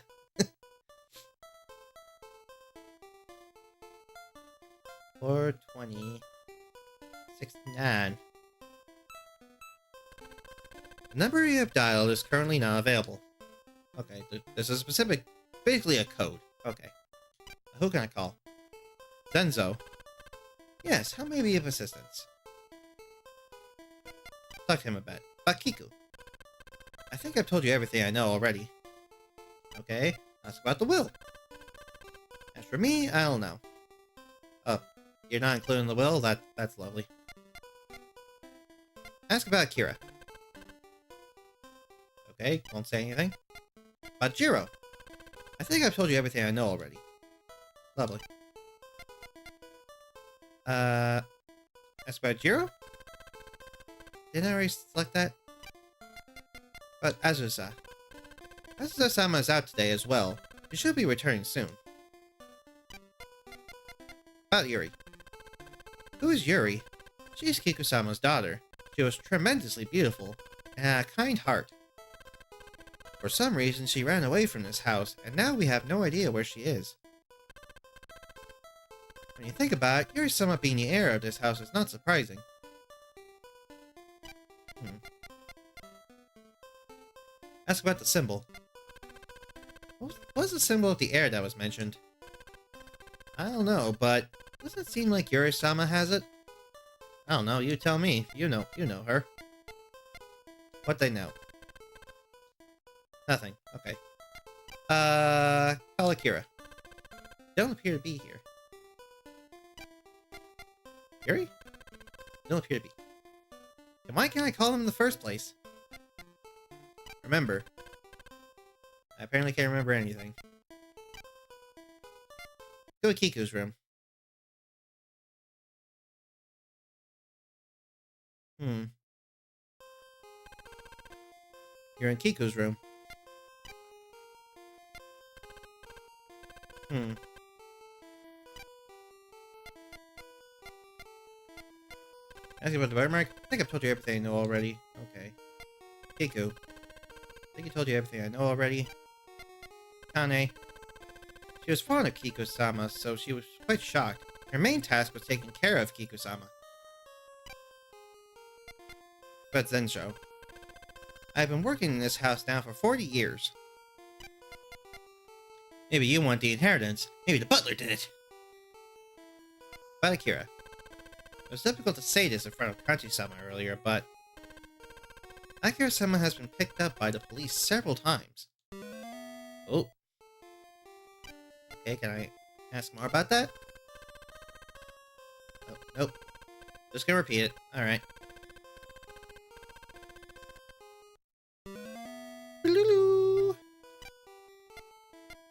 420-69. The number you have dialed is currently not available. Okay, there's a specific, basically a code. Okay. Who can I call? Zenzo. Yes, how may I be of assistance? Talk to him a bit. About Kiku. I think I've told you everything I know already. Okay, ask about the will. As for me, I don't know. Oh, you're not including the will? That's lovely. Ask about Akira. Okay, won't say anything. About Jiro. I think I've told you everything I know already. Lovely. Ask about Jiro? Didn't I already select that? But Azusa. Azusa-sama is out today as well. She should be returning soon. About Yuri. Who is Yuri? She's Kiku-sama's daughter. She was tremendously beautiful, and had a kind heart. For some reason, she ran away from this house, and now we have no idea where she is. When you think about it, Yuri-sama being the heir of this house is not surprising. Ask about the symbol. What was the symbol of the heir that was mentioned? I don't know, but doesn't it seem like Yuri-sama has it? I don't know, you tell me. You know her. What they know? Nothing. Okay. Call Akira. Don't appear to be here. Yuri? Don't appear to be. Then why can't I call him in the first place? Remember. I apparently can't remember anything. Go to Kiku's room. You're in Kiku's room. Asking about the birthmark? I think I've told you everything I know already. Okay. Kiku. I think I told you everything I know already. Kane. She was fond of Kiku-sama, so she was quite shocked. Her main task was taking care of Kiku-sama. But Zensho. I've been working in this house now for 40 years. Maybe you want the inheritance. Maybe the butler did it. But Akira. It was difficult to say this in front of Kanchi-sama earlier, but Akira-sama has been picked up by the police several times. Oh, Okay, can I ask more about that? Oh, nope. Just gonna repeat it. Alright.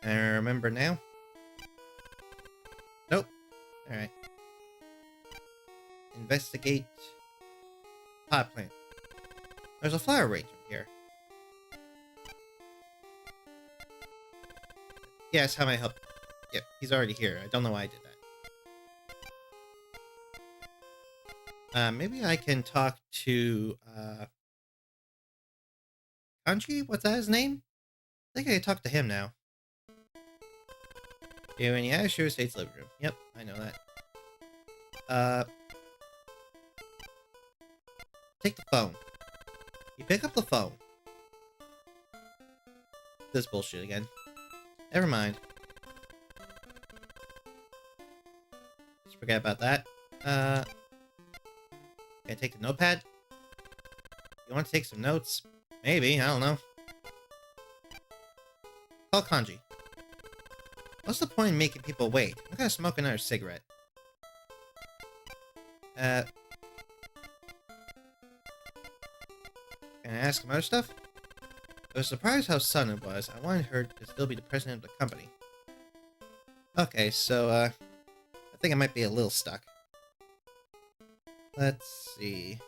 I remember now. Nope. Alright. Investigate pot plant. There's a flower arrangement here. Yes, how may I help? Yep, he's already here. I don't know why I did that. Maybe I can talk to, Kanji? What's that, his name? I think I can talk to him now. You and yeah, sure, State's living room. Yep, I know that. Take the phone. You pick up the phone. This bullshit again. Never mind. Just forget about that. Can I take the notepad? You want to take some notes? Maybe, I don't know. Call Kanji. What's the point in making people wait? I'm gonna smoke another cigarette. Can I ask him other stuff? I was surprised how sudden it was. I wanted her to still be the president of the company. Okay, so, I think I might be a little stuck. Let's see.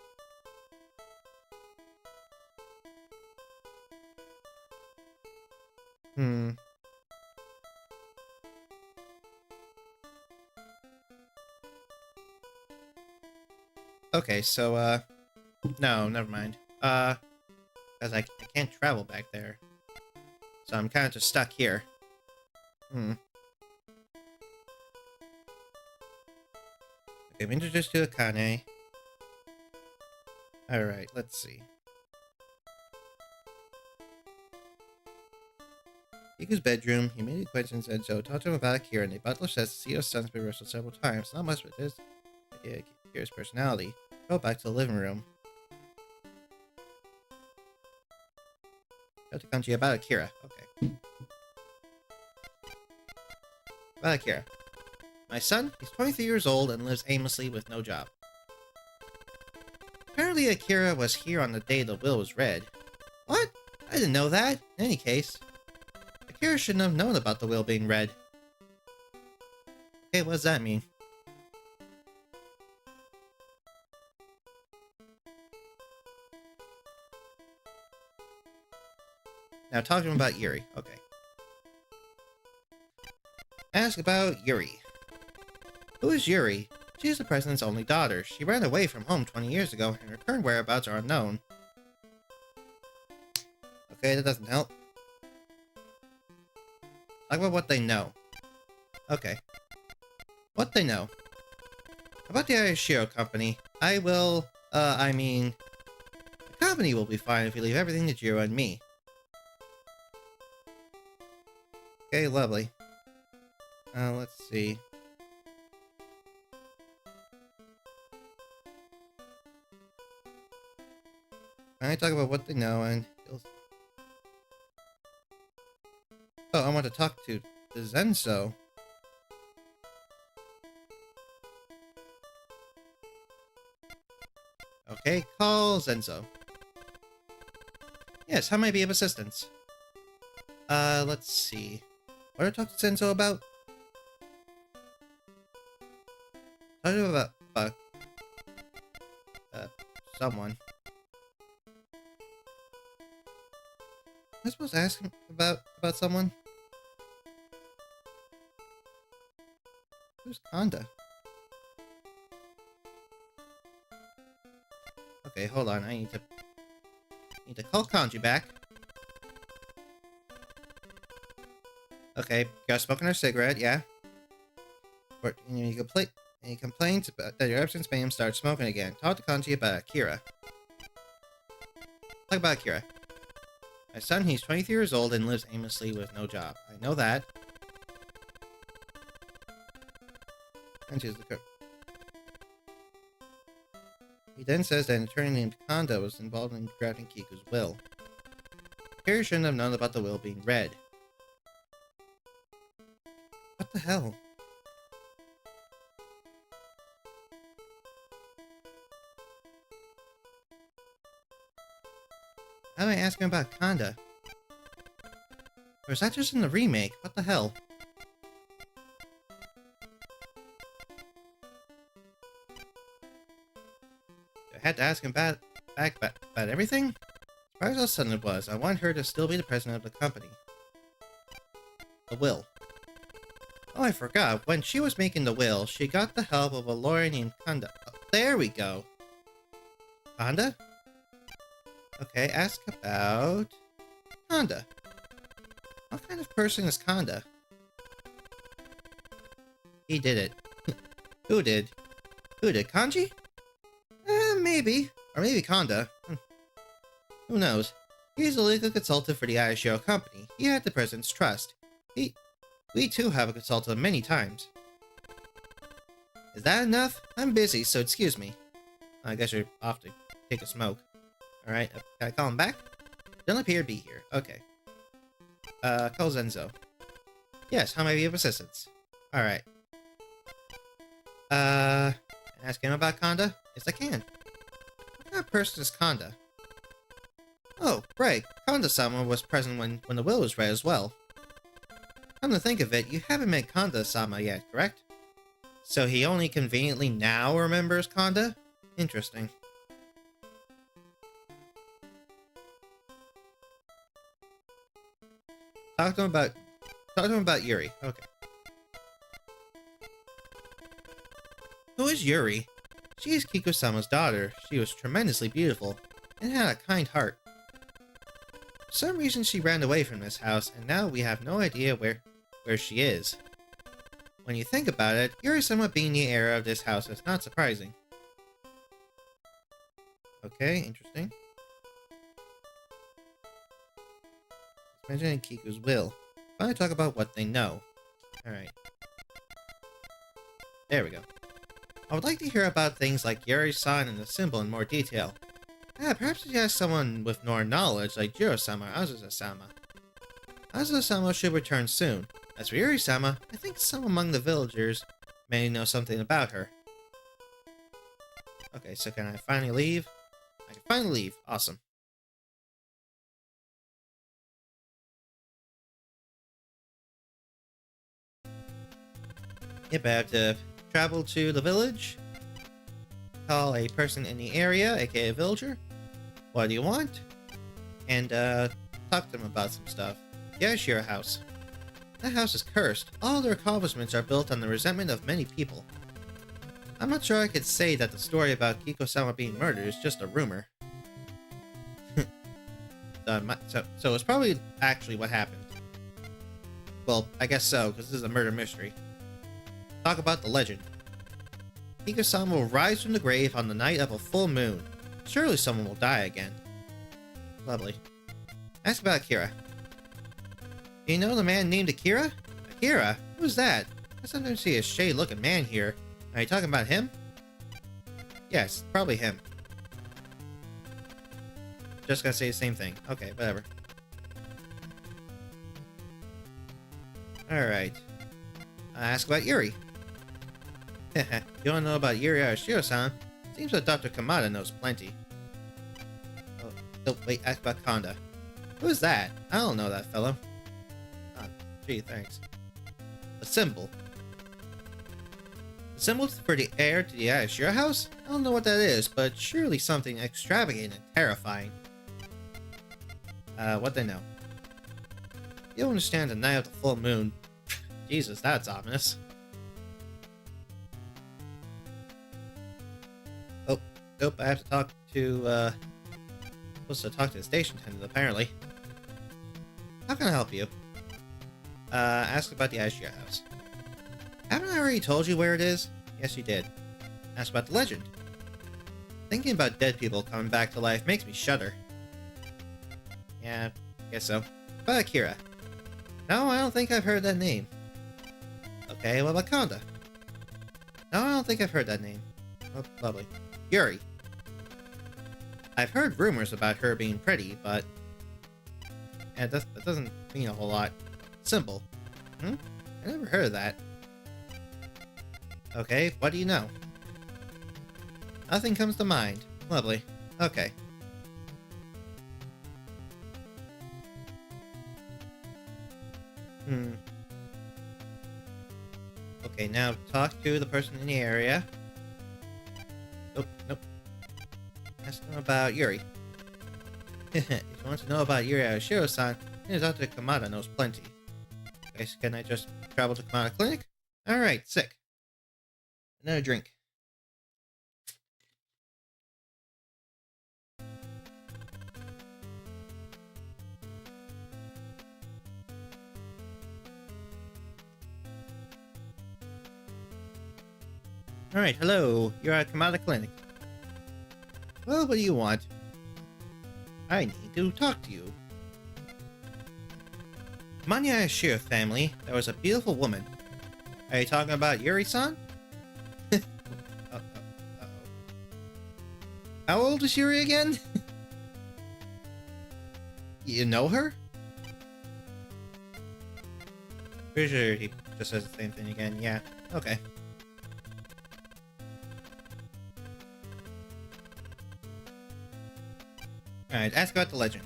Okay, so, no, never mind. Because I can't travel back there. So I'm kind of just stuck here. Okay, I'm introduced to Akane. Alright, let's see. Iku's bedroom. He made acquaintance and so talked to him about Akira, and the butler says the CEO's son's been arrested several times. Not much, but this Akira's personality. Go back to the living room. Go to Kanji about Akira. Okay. About Akira. My son, he's 23 years old and lives aimlessly with no job. Apparently Akira was here on the day the will was read. What? I didn't know that. In any case, Akira shouldn't have known about the will being read. Okay, what does that mean? Now talk to him about Yuri. Okay. Ask about Yuri. Who is Yuri? She is the president's only daughter. She ran away from home 20 years ago, and her current whereabouts are unknown. Okay, that doesn't help. Talk about what they know. Okay. What they know. About the Ayashiro company, the company will be fine if you leave everything to Jiro and me. Okay, lovely. Let's see. I talk about what they know and oh, I want to talk to the Zenso. Okay, call Zenso. Yes, how may I be of assistance? Let's see. What did I talk to Zenso about? Talk to him about, someone. Am I supposed to ask him about someone? Who's Kanda? Okay, hold on. I need to call Kanji back. Okay, got smoking her cigarette, yeah. Or you complains about that your absence made him start smoking again. Talk to Kanji about Akira. Talk about Akira. My son, he's 23 years old and lives aimlessly with no job. I know that. And she's the cook. He then says that an attorney named Kanda was involved in drafting Kiku's will. Akira shouldn't have known about the will being read. hell? How am I asking about Kanda? Or is that just in the remake? What the hell? I had to ask him about everything? Surprised how sudden it was. I want her to still be the president of the company. The will. Oh, I forgot. When she was making the will, she got the help of a lawyer named Kanda. Oh, there we go. Kanda? Okay, ask about Kanda. What kind of person is Kanda? He did it. Who did? Who did? Kanji? Maybe. Or maybe Kanda. Who knows? He's a legal consultant for the Aishio company. He had the president's trust. We too have a consultant many times. Is that enough? I'm busy, so excuse me. I guess you're off to take a smoke. Alright, can I call him back? Don't appear to be here. Okay. Call Zenzo. Yes, how may I be of assistance? Alright. Ask him about Kanda? Yes, I can. What kind of person is Kanda? Oh, right. Kanda-sama was present when the will was read as well. Come to think of it, you haven't met Kanda-sama yet, correct? So he only conveniently now remembers Kanda? Interesting. Talk to him about Yuri. Okay. Who is Yuri? She is Kiko-sama's daughter. She was tremendously beautiful and had a kind heart. For some reason she ran away from this house, and now we have no idea where she is. When you think about it, Yuri-sama being the heir of this house is not surprising. Okay, interesting. Mentioning Kiku's will. Finally talk about what they know. Alright. There we go. I would like to hear about things like Yuri-san and the symbol in more detail. Perhaps you ask someone with more knowledge like Jiro-sama or Azusa-sama. Azusa-sama should return soon. As for Yuri-sama, I think some among the villagers may know something about her. Okay, so can I finally leave? I can finally leave. Awesome. Yep, I have to travel to the village, call a person in the area, aka a villager. What do you want? And talk to them about some stuff. Yeah, share a house. That house is cursed. All their accomplishments are built on the resentment of many people. I'm not sure I could say that the story about Kiko-sama being murdered is just a rumor. So it's probably actually what happened. Well, I guess so, because this is a murder mystery. Talk about the legend. Kiko-sama will rise from the grave on the night of a full moon. Surely someone will die again. Lovely. Ask about Akira. Do you know the man named Akira? Akira? Who's that? I sometimes see a shady-looking man here. Are you talking about him? Yes, probably him. Just gonna say the same thing. Okay, whatever. Alright. Ask about Yuri. You wanna know about Yuri Arashiro-san? Seems that Dr. Kamada knows plenty. Oh, wait, ask about Kanda. Who's that? I don't know that fellow. Oh, gee, thanks. The symbol. The symbol for the heir to the Arashiro house? I don't know what that is, but surely something extravagant and terrifying. What they know? You understand the night of the full moon. Jesus, that's ominous. Oh, nope, I have to talk to, supposed to talk to the station attendant, apparently. How can I help you? Ask about the Aishio house. Haven't I already told you where it is? Yes, you did. Ask about the legend. Thinking about dead people coming back to life makes me shudder. Yeah, guess so. About Akira. No, I don't think I've heard that name. Okay, what about Kanda? No, I don't think I've heard that name. Oh, lovely. Yuri. I've heard rumors about her being pretty, but... yeah, that doesn't mean a whole lot. Symbol. I never heard of that. Okay, what do you know? Nothing comes to mind. Lovely. Okay. Okay, now talk to the person in the area. Nope, nope. Ask them about Yuri. If you want to know about Yuri Ashiro-san, Dr. Kamada knows plenty. Okay, so can I just travel to Kamada Clinic? Alright, sick. Another drink. Alright, hello. You're at Kamada Clinic. Well, what do you want? I need to talk to you. Manya Ashiro family, there was a beautiful woman. Are you talking about Yuri-san? How old is Yuri again? You know her? Pretty sure he just says the same thing again. Yeah, okay. Alright, ask about the legend.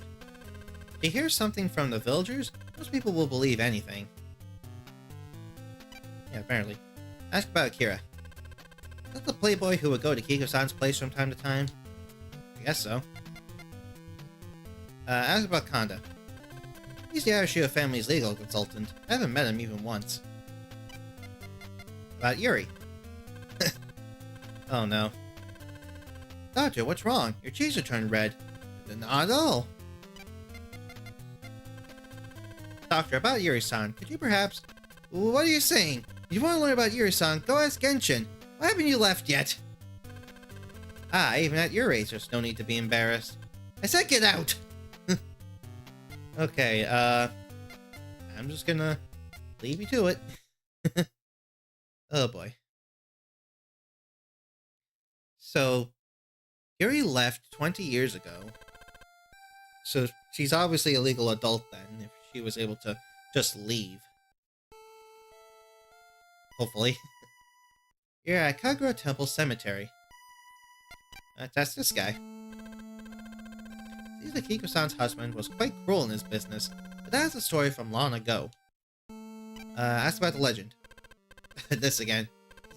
If you hear something from the villagers, most people will believe anything. Yeah, apparently. Ask about Akira. Is that the playboy who would go to Kiko-san's place from time to time? I guess so. Ask about Kanda. He's the Arashio family's legal consultant. I haven't met him even once. About Yuri. Oh no. Doctor, what's wrong? Your cheeks are turned red. Not at all. Doctor, about Yuri-san, could you perhaps... What are you saying? If you want to learn about Yuri-san, go ask Genshin. Why haven't you left yet? Ah, even at your age, there's no need to be embarrassed. I said get out! Okay, I'm just gonna leave you to it. Oh boy. So, Yuri left 20 years ago. So she's obviously a legal adult then, if she was able to just leave. Hopefully. You're at Kagura Temple Cemetery. That's this guy. Seems like Kiko-san's husband was quite cruel in his business, but that's a story from long ago. Ask about the legend. This again.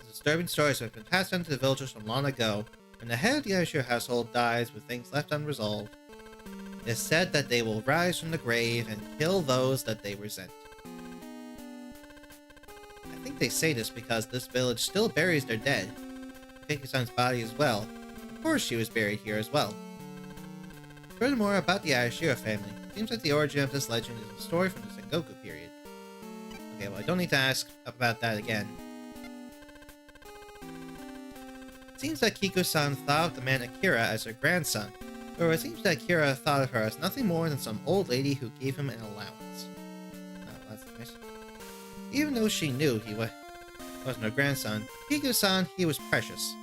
Disturbing stories have been passed on to the villagers from long ago. When the head of the Aishiro household dies with things left unresolved, it is said that they will rise from the grave and kill those that they resent. I think they say this because this village still buries their dead. Kiko-san's body as well. Of course she was buried here as well. Furthermore, about the Aishiro family, it seems like the origin of this legend is a story from the Sengoku period. Okay, well I don't need to ask about that again. It seems that Kiko-san thought of the man Akira as her grandson, or it seems that Akira thought of her as nothing more than some old lady who gave him an allowance. Oh, that's nice. Even though she knew he wasn't her grandson, Kiko-san, he was precious.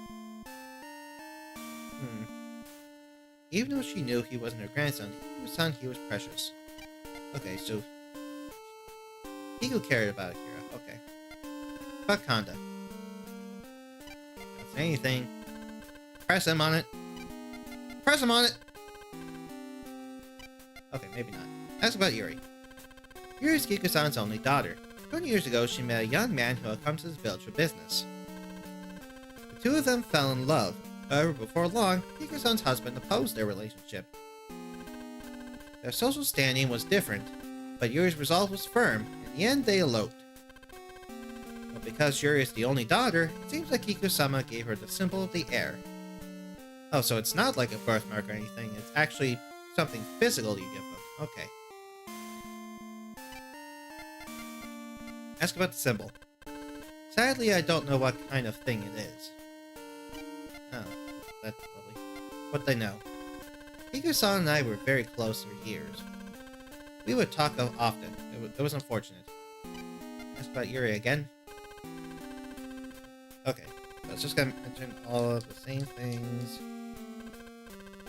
Even though she knew he wasn't her grandson, Kiko-san, he was precious. Okay, so... Kiko cared about Akira, okay. About Kanda. Don't say anything. Press him on it. Press him on it! Okay, maybe not. Ask about Yuri. Yuri is Kiko-san's only daughter. 20 years ago, she met a young man who had come to this village for business. The two of them fell in love. However, before long, Kiko-san's husband opposed their relationship. Their social standing was different, but Yuri's resolve was firm. In the end, they eloped. But because Yuri is the only daughter, it seems like Kiko-sama gave her the symbol of the heir. Oh, so it's not like a birthmark or anything, it's actually something physical you give them. Okay. Ask about the symbol. Sadly, I don't know what kind of thing it is. Oh, that's lovely. What they know. Kiko-san and I were very close for years. We would talk often. It was unfortunate. Ask about Yuri again. Okay, so it's just gonna mention all of the same things.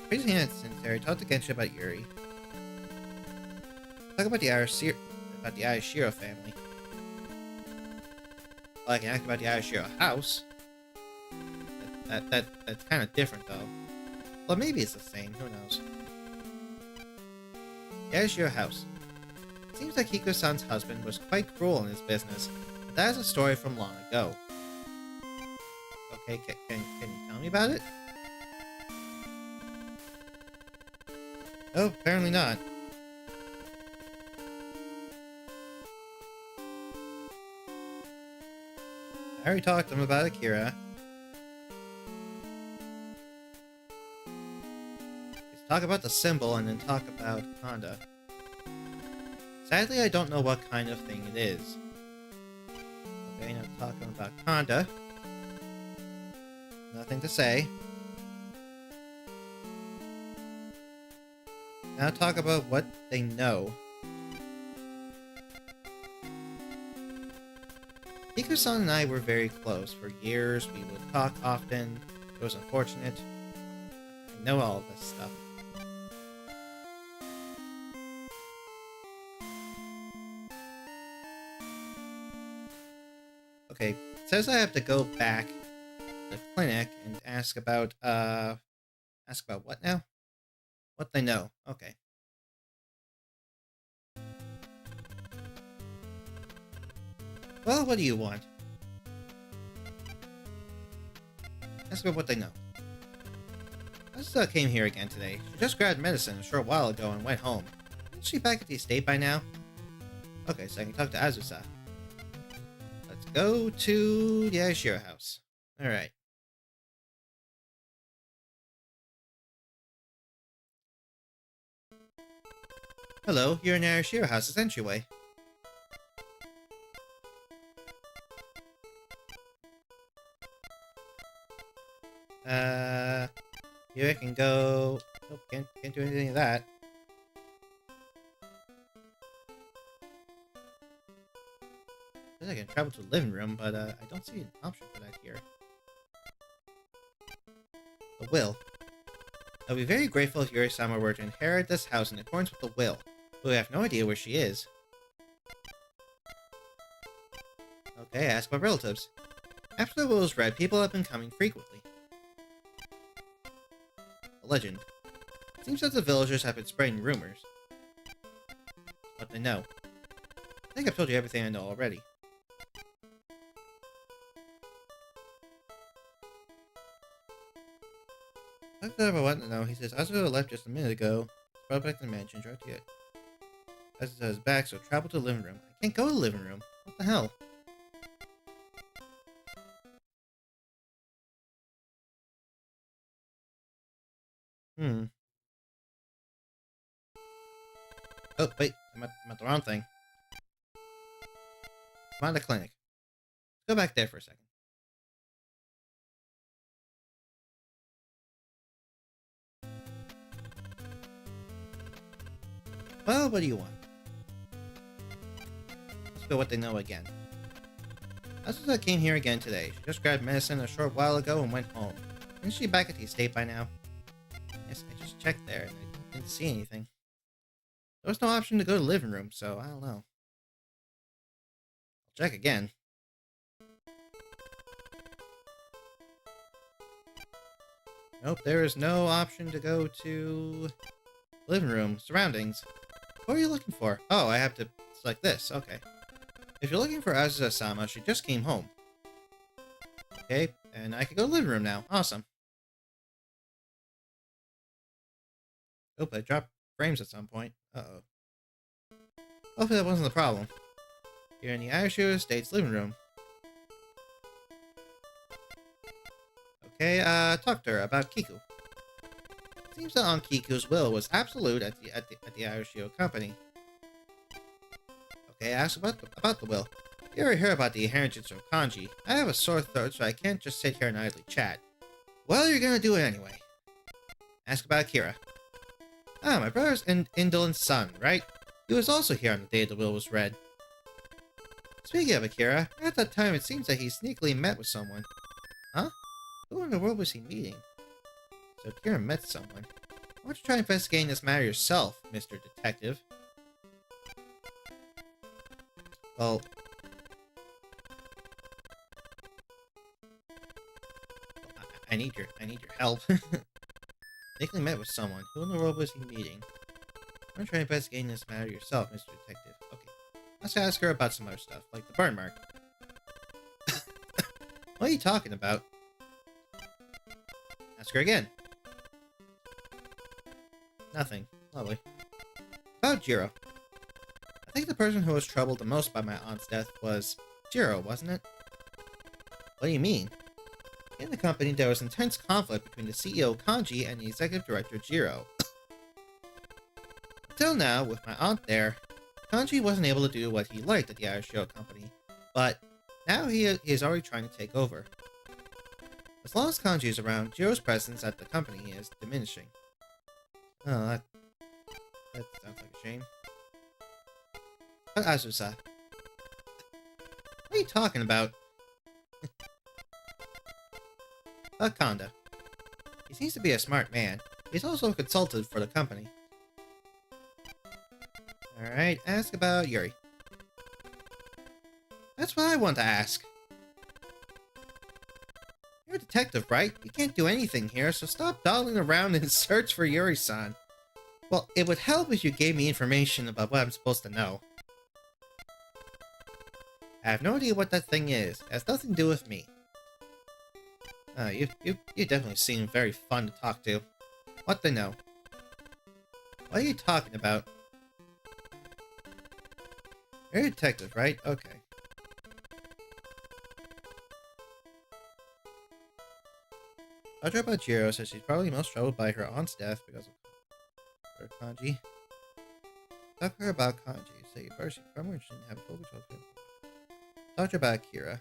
Praising and sincere, talk to Genshin about Yuri. Talk about the Aishiro family. Well, I can ask about the Aishiro house. That's kind of different though. Well, maybe it's the same. Who knows? Here's your house. It seems like Hiko-san's husband was quite cruel in his business, but that is a story from long ago. Okay, can you tell me about it? Oh, apparently not. I already talked to him about Akira. Let's talk about the symbol and then talk about Honda. Sadly, I don't know what kind of thing it is. Okay, now talking about Honda. Nothing to say. Now talk about what they know. Hiko-san and I were very close. For years, we would talk often. It was unfortunate. I know all of this stuff. Okay, it says I have to go back to the clinic and ask about what now? What they know. Okay. Well, what do you want? Ask about what they know. I just came here again today. She just grabbed medicine a short while ago and went home. Isn't she back at the estate by now? Okay, so I can talk to Azusa. Let's go to the Aishiro house. Alright. Hello, you're in the Aishiro house's entryway. Here I can go... Nope, can't do anything of that. I can travel to the living room, but I don't see an option for that here. The will. I'll be very grateful if Yuri-sama were to inherit this house in accordance with the will, but we have no idea where she is. Okay, ask my relatives. After the will is read, people have been coming frequently. A legend. It seems that the villagers have been spreading rumors. What they know. I think I've told you everything I know already. After I want to know, he says, Asuka left just a minute ago. Brought back to the mansion, right to it. Asuka is back, so travel to the living room. I can't go to the living room. What the hell? Oh, wait. I'm at the wrong thing. I'm at the clinic. Let's go back there for a second. Well, what do you want? Let's go what they know again. Asuka came here again today. She just grabbed medicine a short while ago and went home. Isn't she back at the estate by now? Yes, I just checked there and I didn't see anything. There was no option to go to the living room, so I don't know. I'll check again. Nope, there is no option to go to living room, surroundings. What are you looking for? Oh, I have to select this. Okay. If you're looking for Azusa-sama, she just came home. Okay, and I can go to the living room now. Awesome. Oh, I dropped frames at some point. Uh-oh. Hopefully that wasn't the problem. You're in the Aishiro Estate's living room. Okay, talk to her about Kiku. Seems that Aunt Kiku's will was absolute at the Aishiro company. Okay, ask about the will. You ever hear about the inheritance of kanji? I have a sore throat, so I can't just sit here and idly chat. Well, you're gonna do it anyway. Ask about Akira. Ah, my brother's indolent son, right? He was also here on the day the will was read. Speaking of Akira, at that time it seems that he sneakily met with someone. Huh? Who in the world was he meeting? So Akira met someone. Why don't you try investigating this matter yourself, Mr. Detective? Well... I need your help. Nickly met with someone. Who in the world was he meeting? I'm trying to investigate this matter yourself, Mr. Detective. Okay. Let's ask her about some other stuff, like the burn mark. What are you talking about? Ask her again. Nothing. Lovely. About Jiro. I think the person who was troubled the most by my aunt's death was Jiro, wasn't it? What do you mean? In the company, there was intense conflict between the CEO Kanji and the executive director Jiro. Until now, with my aunt there, Kanji wasn't able to do what he liked at the Irish company, but now he is already trying to take over. As long as Kanji is around, Jiro's presence at the company is diminishing. Oh, that sounds like a shame. But Azusa, what are you talking about? Kanda. He seems to be a smart man. He's also a consultant for the company. Alright, ask about Yuri. That's what I want to ask. You're a detective, right? You can't do anything here, so stop dawdling around and search for Yuri-san. Well, it would help if you gave me information about what I'm supposed to know. I have no idea what that thing is. It has nothing to do with me. You definitely seem very fun to talk to. What to know? What are you talking about? You're a detective, right? Okay. Talk about Jiro says she's probably most troubled by her aunt's death because of her Kanji. Talk to her about Kanji. Say first she's far more interested in having full control of him. Talk to her about Akira.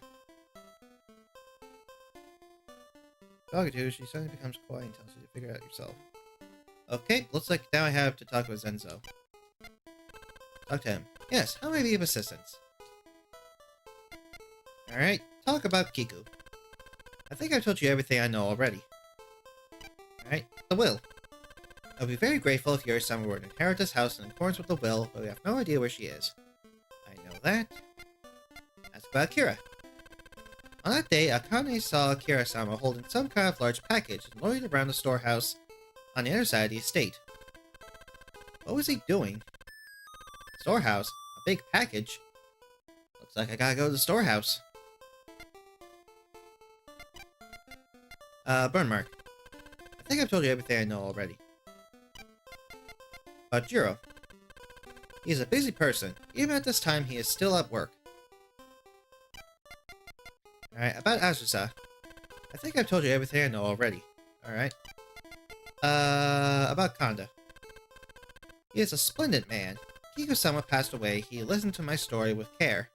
Talking to her, she suddenly becomes quiet and tells you to figure it out yourself. Okay, looks like now I have to talk with Zenzo. Talk to him. Yes, how may I be of assistance? Alright, talk about Kiku. I think I've told you everything I know already. Alright, the will. I'll be very grateful if Yuri-sama were to inherit this house in accordance with the will, but we have no idea where she is. I know that. Ask about Akira. On that day, Akane saw Akira-sama holding some kind of large package and loitered around the storehouse on the other side of the estate. What was he doing? Storehouse? A big package? Looks like I gotta go to the storehouse. Burn mark. I think I've told you everything I know already. About Jiro. He's a busy person. Even at this time, he is still at work. Alright, about Azusa. I think I've told you everything I know already. Alright. About Kanda. He is a splendid man. Kiku-sama passed away. He listened to my story with care.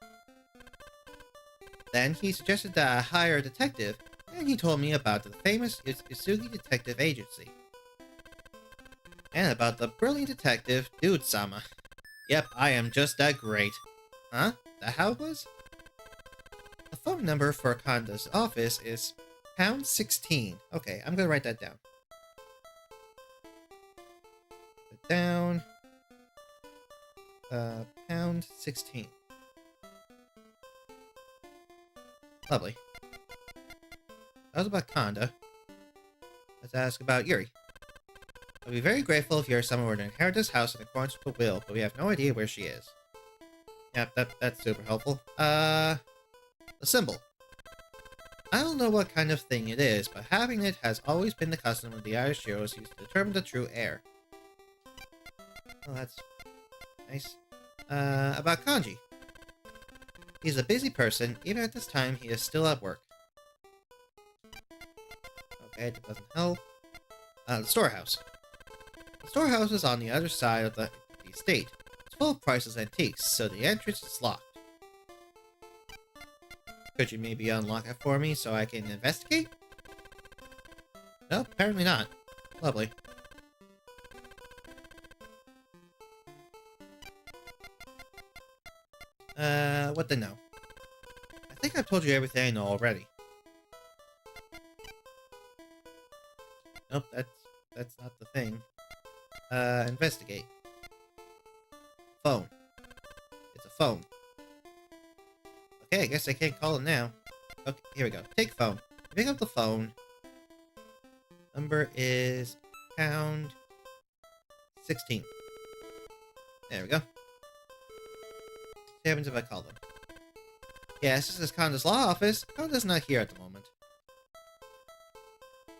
Then he suggested that I hire a detective, and he told me about the famous Isugi Detective Agency. And about the brilliant detective, Dude-sama. Yep, I am just that great. Huh? Is that how it was? The phone number for Kanda's office is pound 16. Okay, I'm gonna write that down. Put it down. Pound 16. Lovely. That was about Kanda. Let's ask about Yuri. I'll be very grateful if Yuri-sama were to inherit this house in accordance with the will, but we have no idea where she is. Yep, that's super helpful. The symbol. I don't know what kind of thing it is, but having it has always been the custom of the Irish heroes used to determine the true heir. Oh, that's nice. About Kanji. He's a busy person. Even at this time, he is still at work. Okay, that doesn't help. The storehouse. The storehouse is on the other side of the estate. It's full of priceless antiques, so the entrance is locked. Could you maybe unlock it for me so I can investigate? No, apparently not. Lovely. What to know? I think I've told you everything I know already. Nope, that's not the thing. Investigate. Phone. It's a phone. Okay, I guess I can't call it now. Okay, here we go. Take phone. Pick up the phone. Number is pound 16. There we go. What happens if I call them? Yes, this is Conda's law office. Conda's not here at the moment.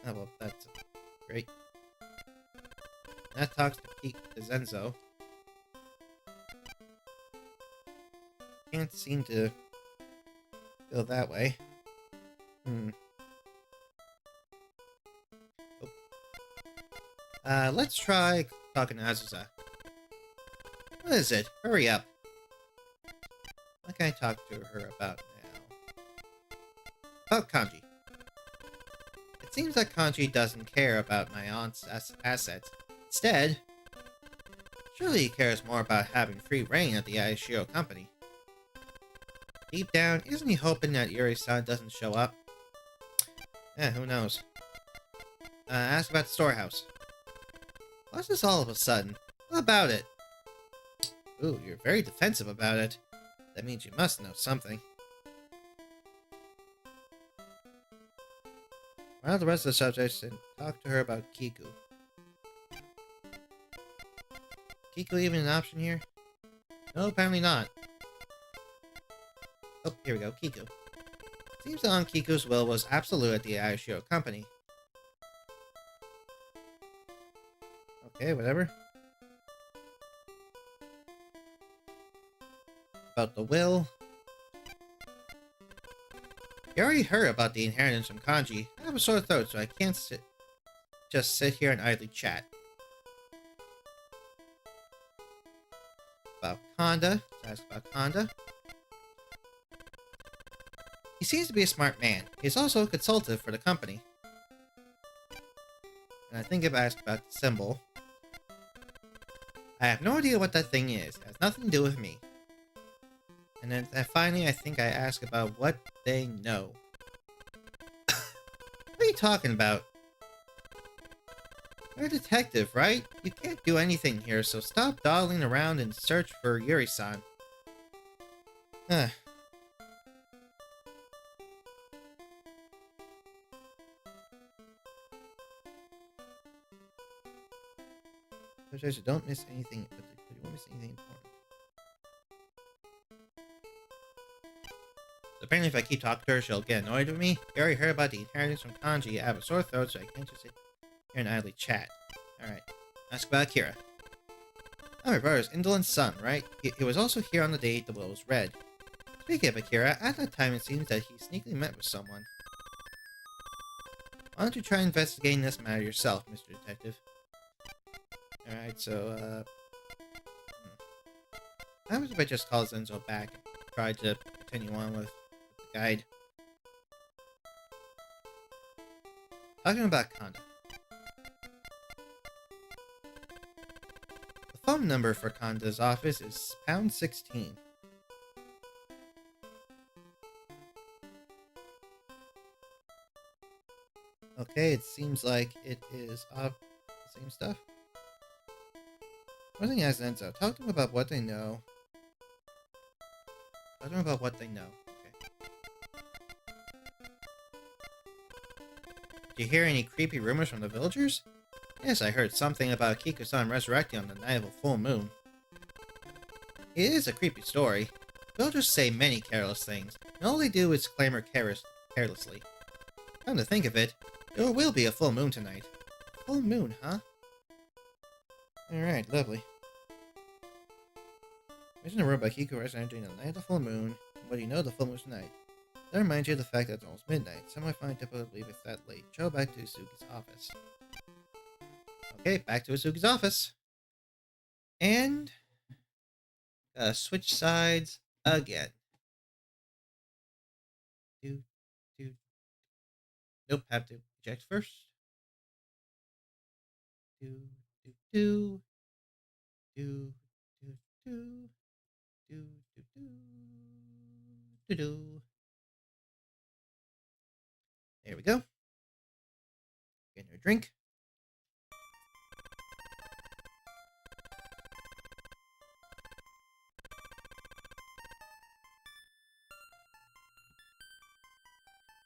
Oh, well, that's great. That talks to Zenzo. Can't seem to go that way. Let's try talking to Azusa. What is it? Hurry up. What can I talk to her about now? About Kanji. It seems that Kanji doesn't care about my aunt's assets. Instead, surely he cares more about having free reign at the Aishio company. Deep down, isn't he hoping that Yuri-san doesn't show up? Who knows. Ask about the storehouse. What's this all of a sudden? What about it? Ooh, you're very defensive about it. That means you must know something. Round the rest of the subjects and talk to her about Kiku. Kiku even an option here? No, apparently not. Oh, here we go, Kiku. Seems that Aunt Kiku's will was absolute at the Aishio company. Okay, whatever. About the will. You already heard about the inheritance from Kanji. I have a sore throat, so I can't just sit here and idly chat. About Kanda. Let's ask about Kanda. He seems to be a smart man. He's also a consultant for the company. And I think I've asked about the symbol. I have no idea what that thing is. It has nothing to do with me. And then finally, I think I ask about what they know. What are you talking about? You're a detective, right? You can't do anything here, so stop dawdling around and search for Yuri-san. So don't miss anything, but you won't miss anything important. So apparently if I keep talking to her, she'll get annoyed with me. You already heard about the inheritance from Kanji. I have a sore throat, so I can't just sit here and idly chat. Alright. Ask about Akira. I'm my brother's indolent son, right? He was also here on the day the will was read. Speaking of Akira, at that time it seems that he sneakily met with someone. Why don't you try investigating this matter yourself, Mr. Detective? Alright, so, How happens if I just call Zenzo back and try to continue on with the guide? Talking about Kanda. The phone number for Kanda's office is pound 16. Okay, it seems like it is the same stuff. One thing as Zenzo, talk to them about what they know. Talk to them about what they know. Okay. Did you hear any creepy rumors from the villagers? Yes, I heard something about Kiku-san resurrecting on the night of a full moon. It is a creepy story. Villagers say many careless things, and all they do is clamor carelessly. Come to think of it, there will be a full moon tonight. Full moon, huh? Alright, lovely. Mention a rumor about Kiku resurrecting on the night of the full moon. What do you know the full moon tonight? That reminds you of the fact that it's almost midnight. Some might find it difficult to believe it's that late. Go back to Usugi's office. Okay, back to Usugi's office. And switch sides again. Nope, have to eject first. Do. There we go. Getting her a drink.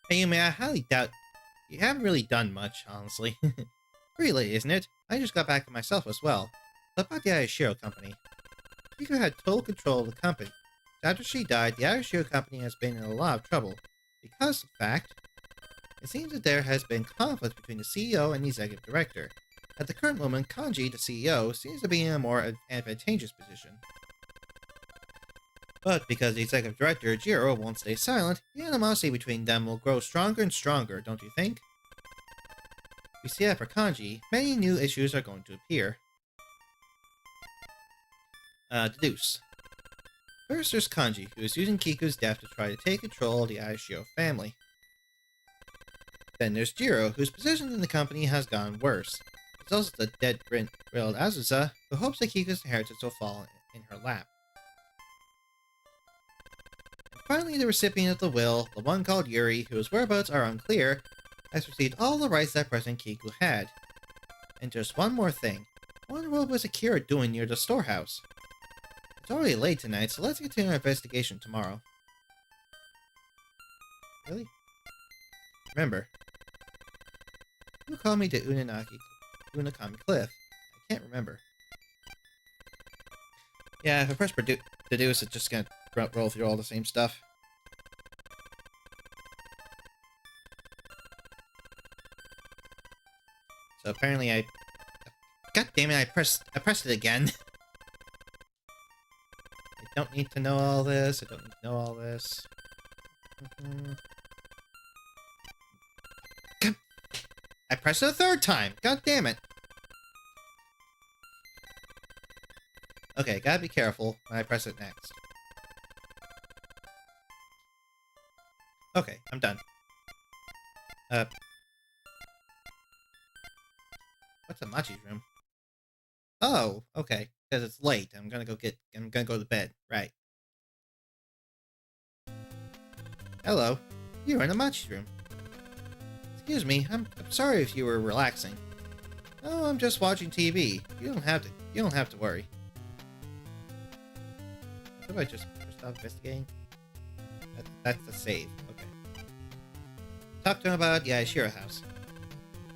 Hey, Yumi, I highly doubt You haven't really done much, honestly. Pretty late, isn't it? I just got back to myself as well. What about the Ayashiro Company? Kiko had total control of the company. After she died, the Ayashiro Company has been in a lot of trouble. Because, in fact, it seems that there has been conflict between the CEO and the executive director. At the current moment, Kanji, the CEO, seems to be in a more advantageous position. But because the executive director, Jiro, won't stay silent, the animosity between them will grow stronger and stronger, don't you think? We see that for Kanji, many new issues are going to appear. Deduce. First, there's Kanji, who is using Kiku's death to try to take control of the Ayashiro family. Then there's Jiro, whose position in the company has gotten worse. There's also the dead-grilled Azusa, who hopes that Kiku's inheritance will fall in her lap. And finally, the recipient of the will, the one called Yuri, whose whereabouts are unclear, has received all the rights that President Kiku had. And just one more thing. What was Akira doing near the storehouse? It's already late tonight, so let's continue our investigation tomorrow. Really? Remember, who called me to Unakami Cliff? I can't remember. Yeah, if I press deduce, it's just gonna roll through all the same stuff. So apparently God damn it, I pressed it again. I don't need to know all this. I don't need to know all this. God. I pressed it a third time. God damn it. Okay, gotta be careful when I press it next. Okay, I'm done. What's a Machi's room? Oh, okay. Because it's late. I'm gonna go to bed. Right. Hello. You're in Amachi's room. Excuse me, I'm sorry if you were relaxing. Oh, I'm just watching TV. You don't have to worry. What if I just stop investigating? That's the save. Okay. Talk to him about the Aishiro house.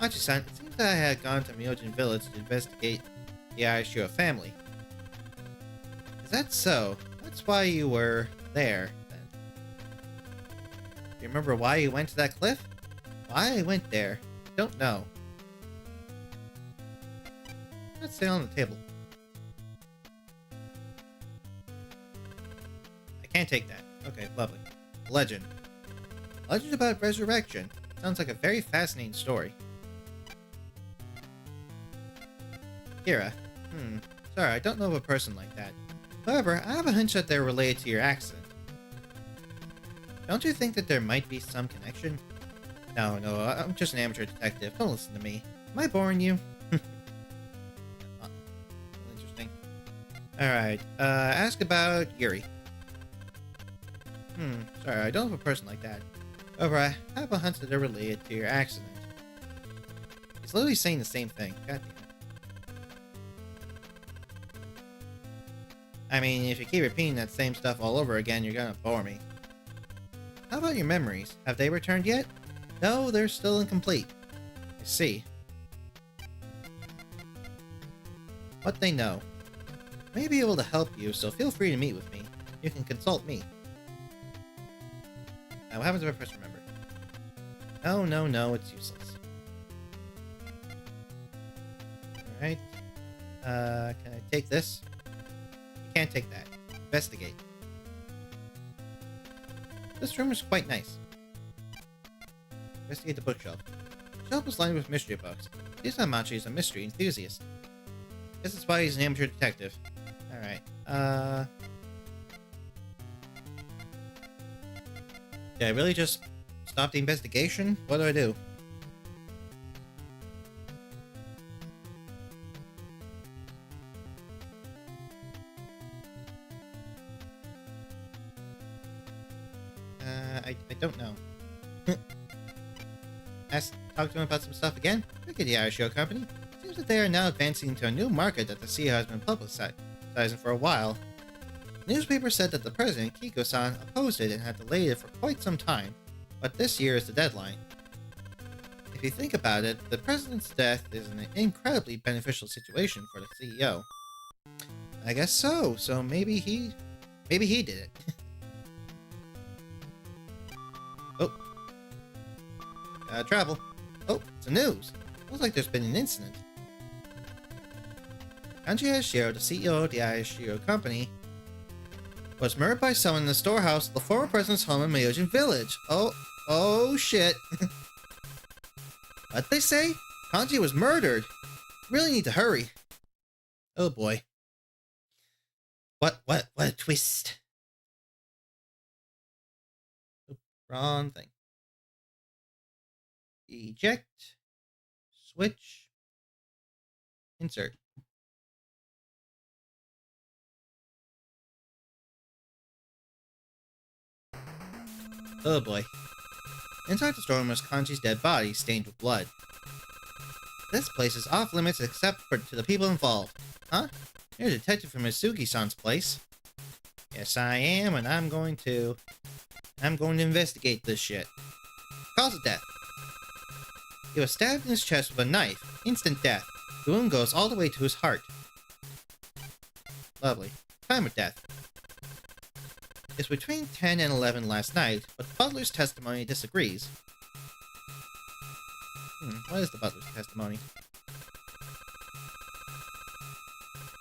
Machi-san, it seems that I had gone to Myojin Village to investigate the Aishiro family. Is that so? That's why you were there, then. Do you remember why you went to that cliff? Why I went there? Don't know. Let's stay on the table. I can't take that. Okay, lovely. Legend. Legend about resurrection. Sounds like a very fascinating story. Kira. Sorry, I don't know of a person like that. However, I have a hunch that they're related to your accident. Don't you think that there might be some connection? No, I'm just an amateur detective. Don't listen to me. Am I boring you? Interesting. Alright, ask about Yuri. Sorry, I don't have a person like that. However, I have a hunch that they're related to your accident. He's literally saying the same thing. God damn it. I mean, if you keep repeating that same stuff all over again, you're gonna bore me. How about your memories? Have they returned yet? No, they're still incomplete. I see. What they know. I may be able to help you, so feel free to meet with me. You can consult me. Now, what happens if I press remember? No, it's useless. Alright. Can I take this? You can't take that. Investigate. This room is quite nice. Investigate the bookshelf. The shelf is lined with mystery books. Isamachi is a mystery enthusiast. This is why he's an amateur detective. Alright, did I really just stop the investigation? What do I do? I don't know. Talk to him about some stuff again? Look at the Aishiro company. Seems that they are now advancing into a new market that the CEO has been publicizing for a while. The newspaper said that the president, Kiko-san, opposed it and had delayed it for quite some time, but this year is the deadline. If you think about it, the president's death is an incredibly beneficial situation for the CEO. I guess so. So maybe he did it. Oh. Travel. Oh, it's the news. Looks like there's been an incident. Kanji Hashiro, the CEO of the Hashiro Company, was murdered by someone in the storehouse of the former president's home in Myojin Village. Oh shit. What'd they say? Kanji was murdered. Really need to hurry. Oh boy. What a twist. Oh, wrong thing. Eject. Switch. Insert. Oh boy. Inside the storeroom was Kanji's dead body, stained with blood. This place is off limits except to the people involved. Huh? You're a detective from Misugi-san's place. Yes, I am, and I'm going to investigate this shit. Cause of death. He was stabbed in his chest with a knife. Instant death. The wound goes all the way to his heart. Lovely. Time of death. It's between 10 and 11 last night, but the butler's testimony disagrees. What is the butler's testimony?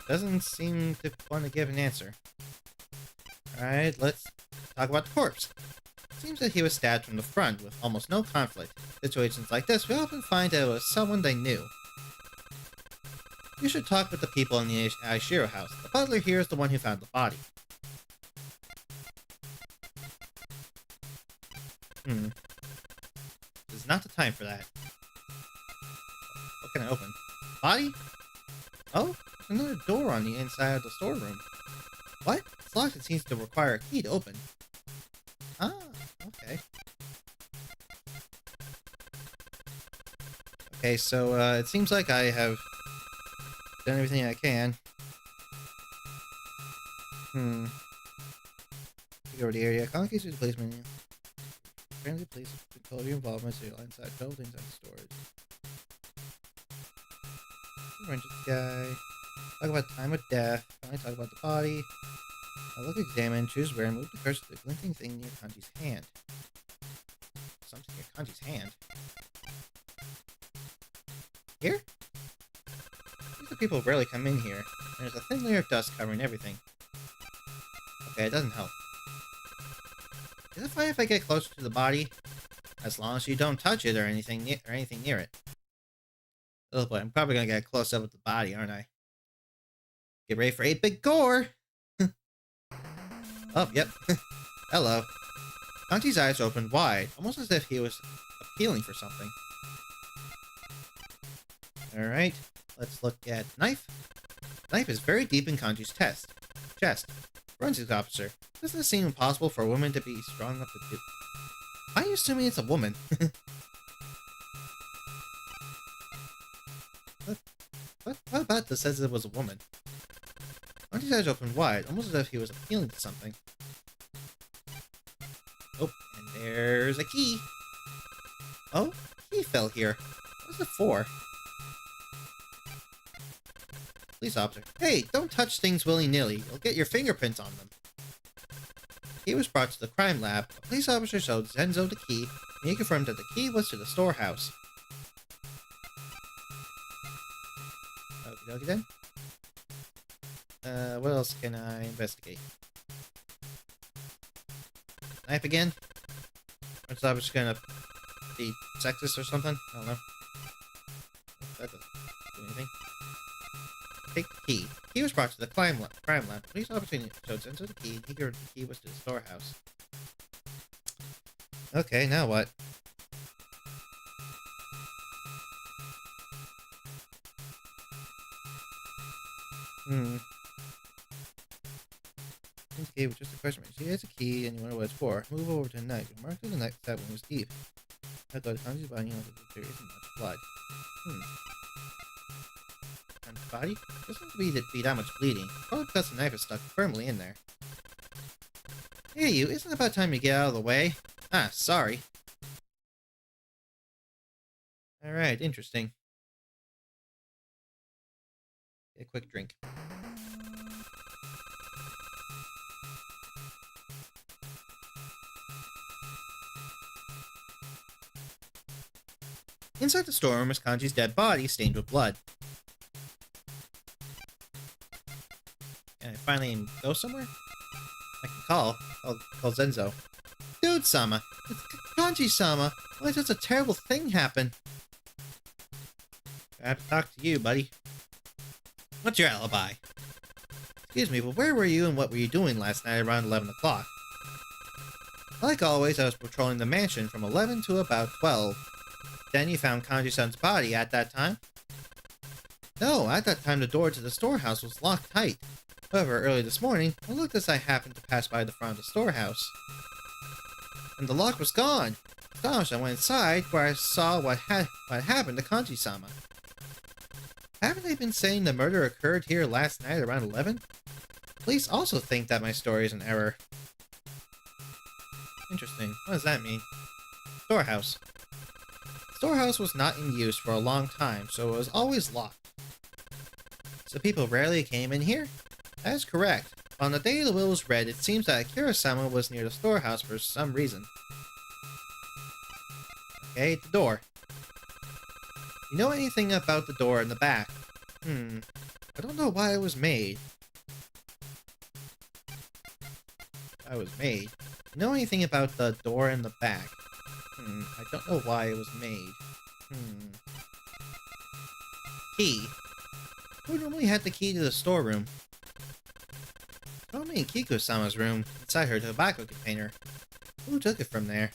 Doesn't seem to want to give an answer. Alright, let's talk about the corpse. Seems that he was stabbed from the front with almost no conflict. Situations like this, we often find that it was someone they knew. You should talk with the people in the Aishiro house. The butler here is the one who found the body. This is not the time for that. What can I open? Body? Oh, there's another door on the inside of the storeroom. What? It's locked. It seems to require a key to open. Ah, okay. Okay, so it seems like I have done everything I can. Take over the area. Communicates with the police menu. Apparently, the police control your involvement so you'll inside buildings and stores. Arrange the guy. Talk about time of death. Finally, talk about the body. Look, examine, choose where, and move the cursor to the glinting thing near Kanji's hand. Something near Kanji's hand. Here? These people rarely come in here. And there's a thin layer of dust covering everything. Okay, it doesn't help. Is it fine if I get closer to the body? As long as you don't touch it or anything near it. Oh boy, I'm probably gonna get close up with the body, aren't I? Get ready for 8-bit gore! Oh, yep. Hello. Kanji's eyes opened wide, almost as if he was appealing for something. Alright, let's look at knife. Knife is very deep in Kanji's chest. Forensics officer. Doesn't it seem impossible for a woman to be strong enough to do? Why are you assuming it's a woman? What about this says it was a woman? Kanji's eyes opened wide, almost as if he was appealing to something. Oh, and there's a key. Oh, key fell here. What's it for? Police officer. Hey, don't touch things willy-nilly. You'll get your fingerprints on them. The key was brought to the crime lab. A police officer showed Zenzo the key, and he confirmed that the key was to the storehouse. Okie dokie then. What else can I investigate? Knife again? Or is that just gonna be sexist or something? I don't know. That doesn't do anything. Take the key. The key was brought to the crime lab. Police officer showed Zenzo the key, and he confirmed the key was to the storehouse. Okay, now what? Key was just a question. She has a key and you wonder what it's for. Move over to the knife. You marked the knife that one was deep. I thought Kanji's body knows that there isn't much blood. Kanji's body? Doesn't seem to be that much bleeding. Probably because the knife is stuck firmly in there. Hey you, isn't it about time you get out of the way? Ah, sorry. Alright, interesting. Get a quick drink. Inside the storeroom is Kanji's dead body stained with blood. Can I finally go somewhere? I can call Zenzo. Dude-sama! It's Kanji-sama! Why did such a terrible thing happen? I have to talk to you, buddy. What's your alibi? Excuse me, but where were you and what were you doing last night around 11 o'clock? Like always, I was patrolling the mansion from 11 to about 12. Then you found Kanji-san's body at that time? No, at that time the door to the storehouse was locked tight. However, early this morning, it looked as I happened to pass by the front of the storehouse. And the lock was gone. Astonished, I went inside, where I saw what happened to Kanji-sama. Haven't they been saying the murder occurred here last night around 11? Police also think that my story is an error. Interesting. What does that mean? Storehouse. Storehouse was not in use for a long time, so it was always locked. So people rarely came in here? That is correct. On the day the will was read, it seems that Akira-sama was near the storehouse for some reason. Okay, the door. You know anything about the door in the back? I don't know why it was made. You know anything about the door in the back? I don't know why it was made. Key. Who normally had the key to the storeroom? Told me in Kiko-sama's room, inside her tobacco container. Who took it from there?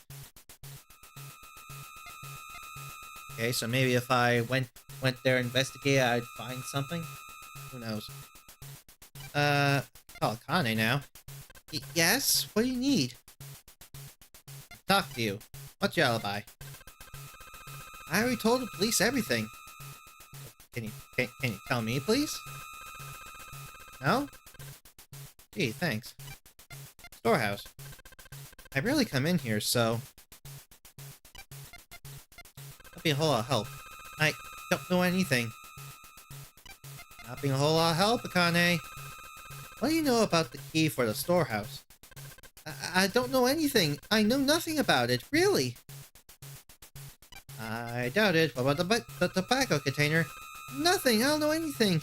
Okay, so maybe if I went there and investigated, I'd find something? Who knows? Call Kane now. Yes? What do you need? Talk to you. What's your alibi? I already told the police everything. Can you tell me, please? No? Gee, thanks. Storehouse. I rarely come in here, so... That'll be a whole lot of help. I don't know anything. Not being a whole lot of help, Akane. What do you know about the key for the storehouse? I don't know anything. I know nothing about it, really. I doubt it. What about the tobacco container? Nothing. I don't know anything.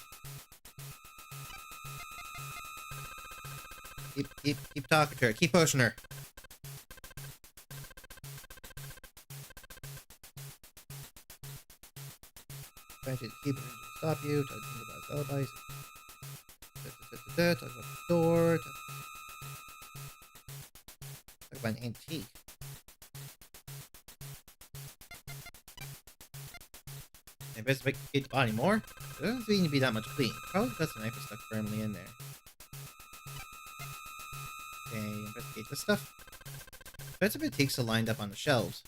Keep talking to her. Keep pushing her. Trying to keep it to stop you. Talk about alibis. Talk about the door. Talk about an antique. Investigate the body more? There doesn't seem to be that much bleeding. Probably because the knife is stuck firmly in there. Okay, investigate this stuff. Beds of antiques are lined up on the shelves.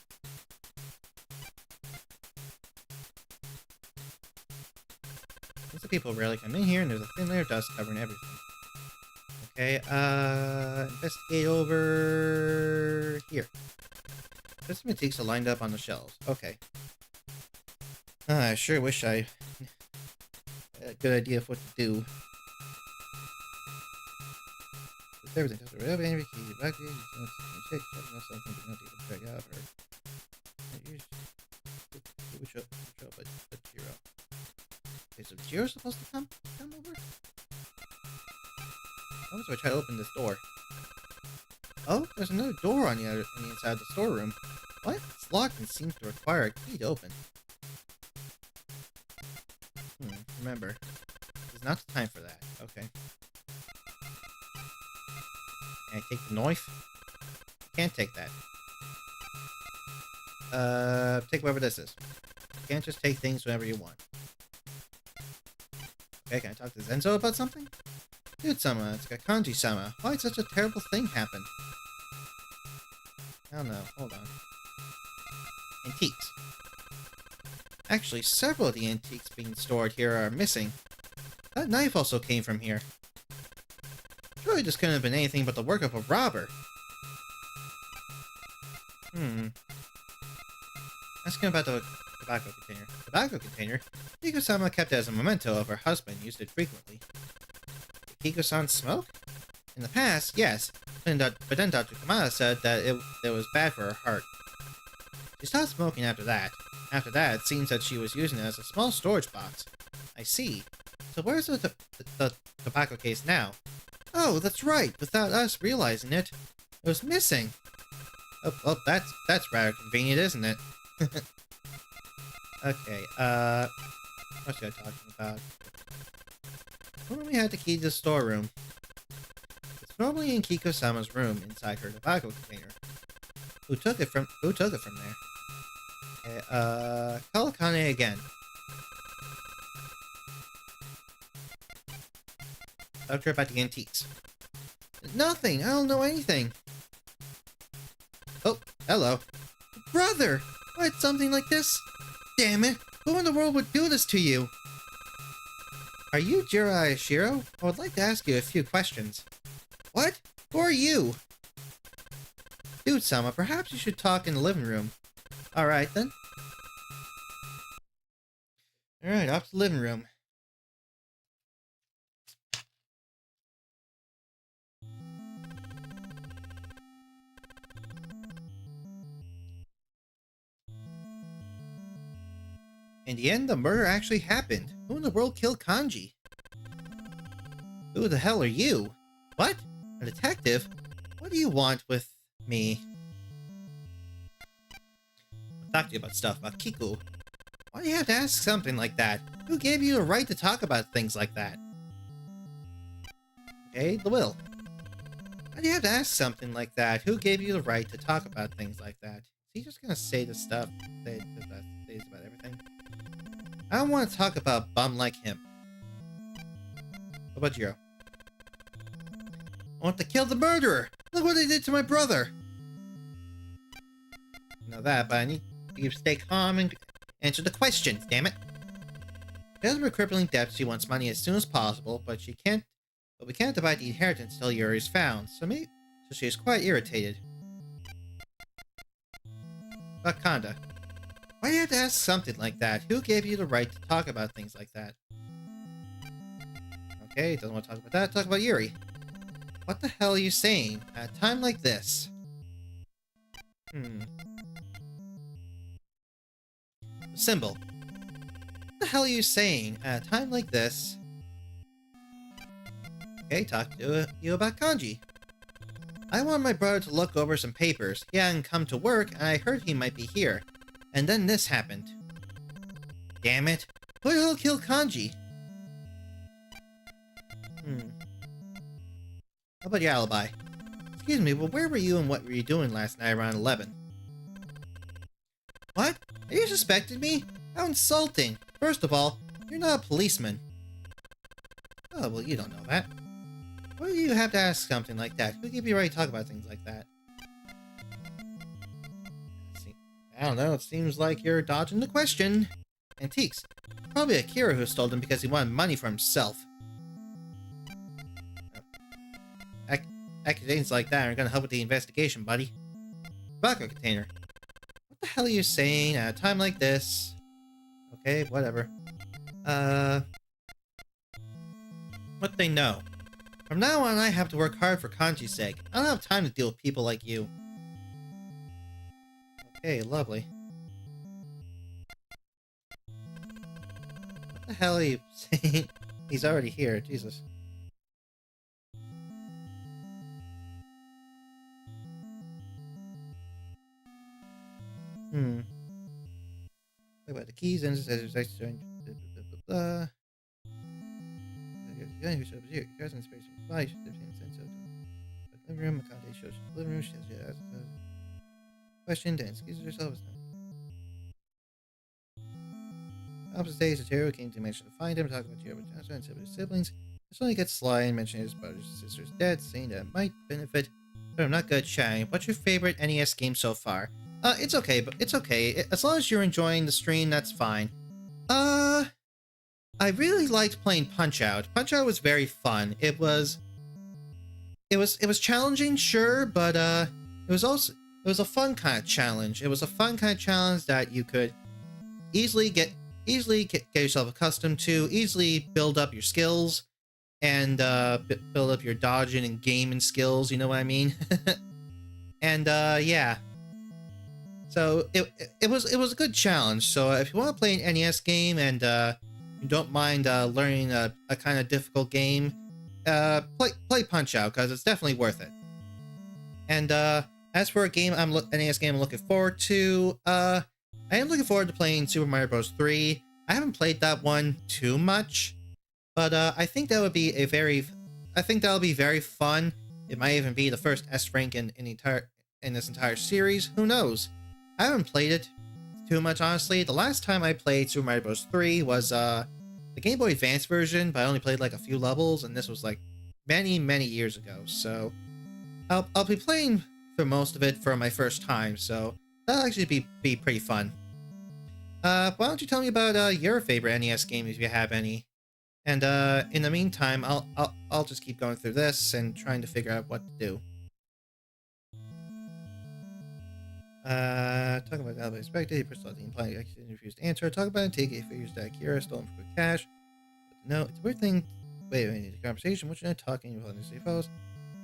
Most of the people rarely come in here, and there's a thin layer of dust covering everything. Okay, investigate over here. Beds of antiques are lined up on the shelves. Okay. I sure wish I had a good idea of what to do. Everything does it. Any key back here, something to not even check out her. But Jiro. Okay, so Jiro's supposed to come over? How do I try to open this door? Oh, there's another door on the inside of the storeroom. What? It's locked and seems to require a key to open. Remember, it's not the time for that. Okay. Can I take the knife? Can't take that. Take whatever this is. You can't just take things whenever you want. Okay, can I talk to Zenzo about something? Dude-sama, it's got Kanji-sama. Why did such a terrible thing happen? I don't know. Hold on. Antiques. Actually, several of the antiques being stored here are missing. That knife also came from here. Surely this couldn't have been anything but the work of a robber. Asking about the Tobacco container. Tobacco container? Kiko-sama kept it as a memento of her husband, used it frequently. Did Kiko-san smoke? In the past, yes. But then Dr. Kamada said that it was bad for her heart. She stopped smoking after that. After that, it seems that she was using it as a small storage box. I see. So where's the tobacco case now? Oh, that's right. Without us realizing it, it was missing. Oh, well, that's rather convenient, isn't it? Okay, what's I talking about? When we had the key to the storeroom. It's normally in Kiko-sama's room inside her tobacco container. Who took it from there? Okay, call Akane again. Talk to her about the antiques. Nothing! I don't know anything! Oh, hello. Brother! What, something like this? Damn it! Who in the world would do this to you? Are you Jirai Shiro? I would like to ask you a few questions. What? Who are you? Dude-sama, perhaps you should talk in the living room. Alright then. Alright, off to the living room. In the end, the murder actually happened. Who in the world killed Kanji? Who the hell are you? What? A detective? What do you want with me? I'll talk to you about stuff about Kiku. Why do you have to ask something like that? Who gave you the right to talk about things like that? Okay, the will. Why do you have to ask something like that? Who gave you the right to talk about things like that? Is he just gonna say the stuff that says about everything? I don't want to talk about a bum like him. What about Jiro? I want to kill the murderer! Look what they did to my brother! Know that, but I need you to stay calm and answer the questions, damn it! Because of her crippling debt, she wants money as soon as possible, but we can't divide the inheritance until Yuri is found, so she is quite irritated. About Kanda. Why do you have to ask something like that? Who gave you the right to talk about things like that? Okay, doesn't want to talk about that. Talk about Yuri. What the hell are you saying at a time like this? Symbol. What the hell are you saying at a time like this? Okay, talk to you about Kanji. I want my brother to look over some papers. He hadn't come to work, and I heard he might be here. And then this happened. Damn it. Who the hell killed Kanji? How about your alibi? Excuse me, but where were you and what were you doing last night around 11? What? Are you suspecting me? How insulting. First of all, you're not a policeman. Oh, well, you don't know that. Why do you have to ask something like that? Who gave you the right to talk about things like that? I don't know, it seems like you're dodging the question. Antiques. Probably Akira who stole them because he wanted money for himself. Accusations like that aren't gonna help with the investigation, buddy. Tobacco container. What the hell are you saying at a time like this? Okay, whatever. What they know. From now on, I have to work hard for Kanji's sake. I don't have time to deal with people like you. Okay, lovely. What the hell are you saying? He's already here, Jesus. What about the keys and blah blah blah. Living room, accommodation shows living room. She has question to excuse herself. Opposite days, Satoru came to mention to find him, talk about Jiro and his siblings. It only gets sly and mention his brothers and sisters dead, saying that it might benefit, but I'm not good at chatting. What's your favorite NES game so far? It's okay, but it's okay. As long as you're enjoying the stream, that's fine. I really liked playing Punch-Out. Punch-Out was very fun. It was challenging, sure, but it was a fun kind of challenge. It was a fun kind of challenge that you could easily get yourself accustomed to, easily build up your skills, and build up your dodging and gaming skills. You know what I mean? And yeah. So it was a good challenge. So if you want to play an NES game and you don't mind learning a kind of difficult game, play Punch Out, because it's definitely worth it. And as for a game NES game I'm looking forward to, I am looking forward to playing Super Mario Bros. 3. I haven't played that one too much, but I think that would be that'll be very fun. It might even be the first S rank in this entire series. Who knows? I haven't played it too much, honestly. The last time I played Super Mario Bros. 3 was the Game Boy Advance version, but I only played like a few levels, and this was like many years ago. So I'll be playing for most of it for my first time, so that'll actually be pretty fun. Why don't you tell me about your favorite NES game if you have any? And in the meantime, I'll just keep going through this and trying to figure out what to do. Talk about the expected. You press the implying refused to answer. Talk about it. Take it. Figures that Akira stolen for quick cash. No, it's a weird thing. Wait, we need a conversation. What you're not talking about the CFOs.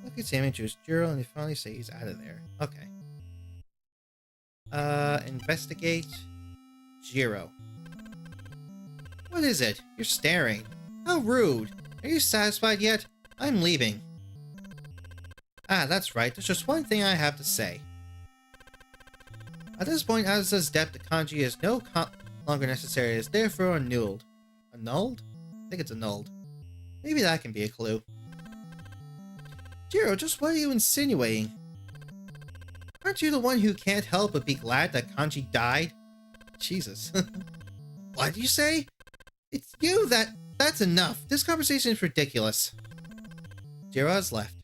Look at Sammy choose Jiro, and they finally say he's out of there. Okay. Investigate Jiro. What is it? You're staring. How rude. Are you satisfied yet? I'm leaving. Ah, that's right. There's just one thing I have to say. At this point, Azusa's debt to Kanji is no longer necessary. It is therefore annulled. Annulled? I think it's annulled. Maybe that can be a clue. Jiro, just what are you insinuating? Aren't you the one who can't help but be glad that Kanji died? Jesus. What did you say? It's you that's enough. This conversation is ridiculous. Jiro has left.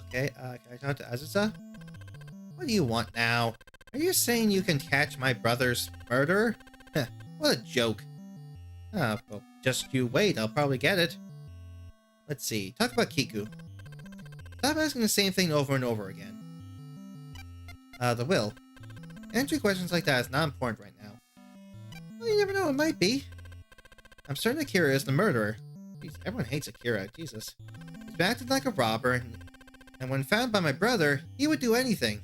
Okay, can I talk to Azusa? What do you want now? Are you saying you can catch my brother's murderer? Heh, what a joke. Ah, well, just you wait, I'll probably get it. Let's see, talk about Kiku. Stop asking the same thing over and over again. The will. Answering questions like that is not important right now. Well, you never know, it might be. I'm certain Akira is the murderer. Jeez, everyone hates Akira, Jesus. He's been acting like a robber, and when found by my brother, he would do anything.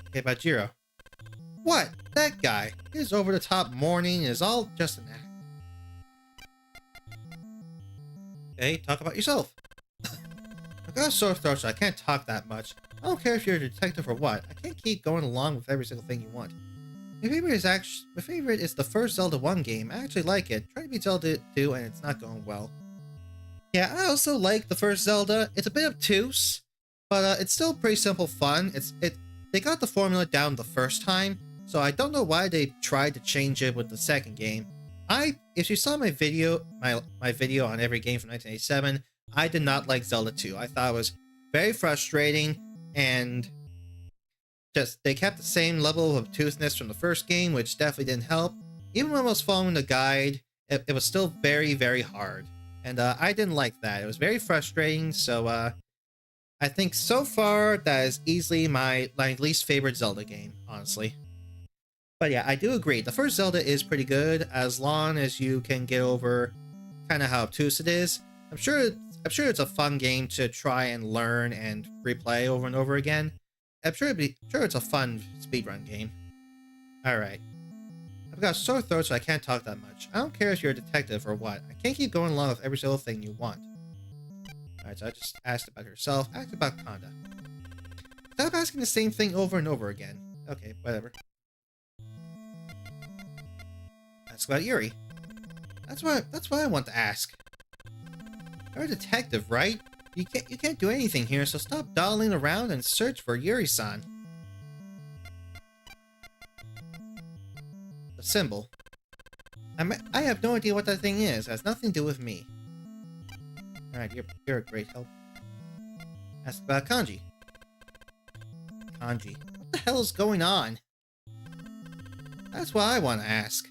Okay, about Jiro. What? That guy. His over-the-top mourning is all just an act. Okay, talk about yourself. I've got a sore throat, so I can't talk that much. I don't care if you're a detective or what. I can't keep going along with every single thing you want. My favorite is the first Zelda 1 game. I actually like it. Trying to beat Zelda 2, and it's not going well. Yeah, I also like the first Zelda. It's a bit obtuse, but it's still pretty simple fun. They got the formula down the first time, so I don't know why they tried to change it with the second game. If you saw my video, my video on every game from 1987, I did not like Zelda 2. I thought it was very frustrating, and just they kept the same level of obtuseness from the first game, which definitely didn't help. Even when I was following the guide, it was still very hard, and I didn't like that. It was very frustrating. So I think so far that is easily my least favorite Zelda game, honestly. But yeah, I do agree. The first Zelda is pretty good as long as you can get over kind of how obtuse it is. I'm sure it's a fun game to try and learn and replay over and over again. I'm sure it's a fun speedrun game. Alright. I've got a sore throat, so I can't talk that much. I don't care if you're a detective or what. I can't keep going along with every single thing you want. Alright, so I just asked about herself. Asked about Kanda. Stop asking the same thing over and over again. Okay, whatever. Ask about Yuri. That's what I want to ask. You're a detective, right? You can't do anything here, so stop dawdling around and search for Yuri-san. The symbol. I have no idea what that thing is. It has nothing to do with me. Alright, you're a great help. Ask about Kanji. Kanji. What the hell is going on? That's what I want to ask.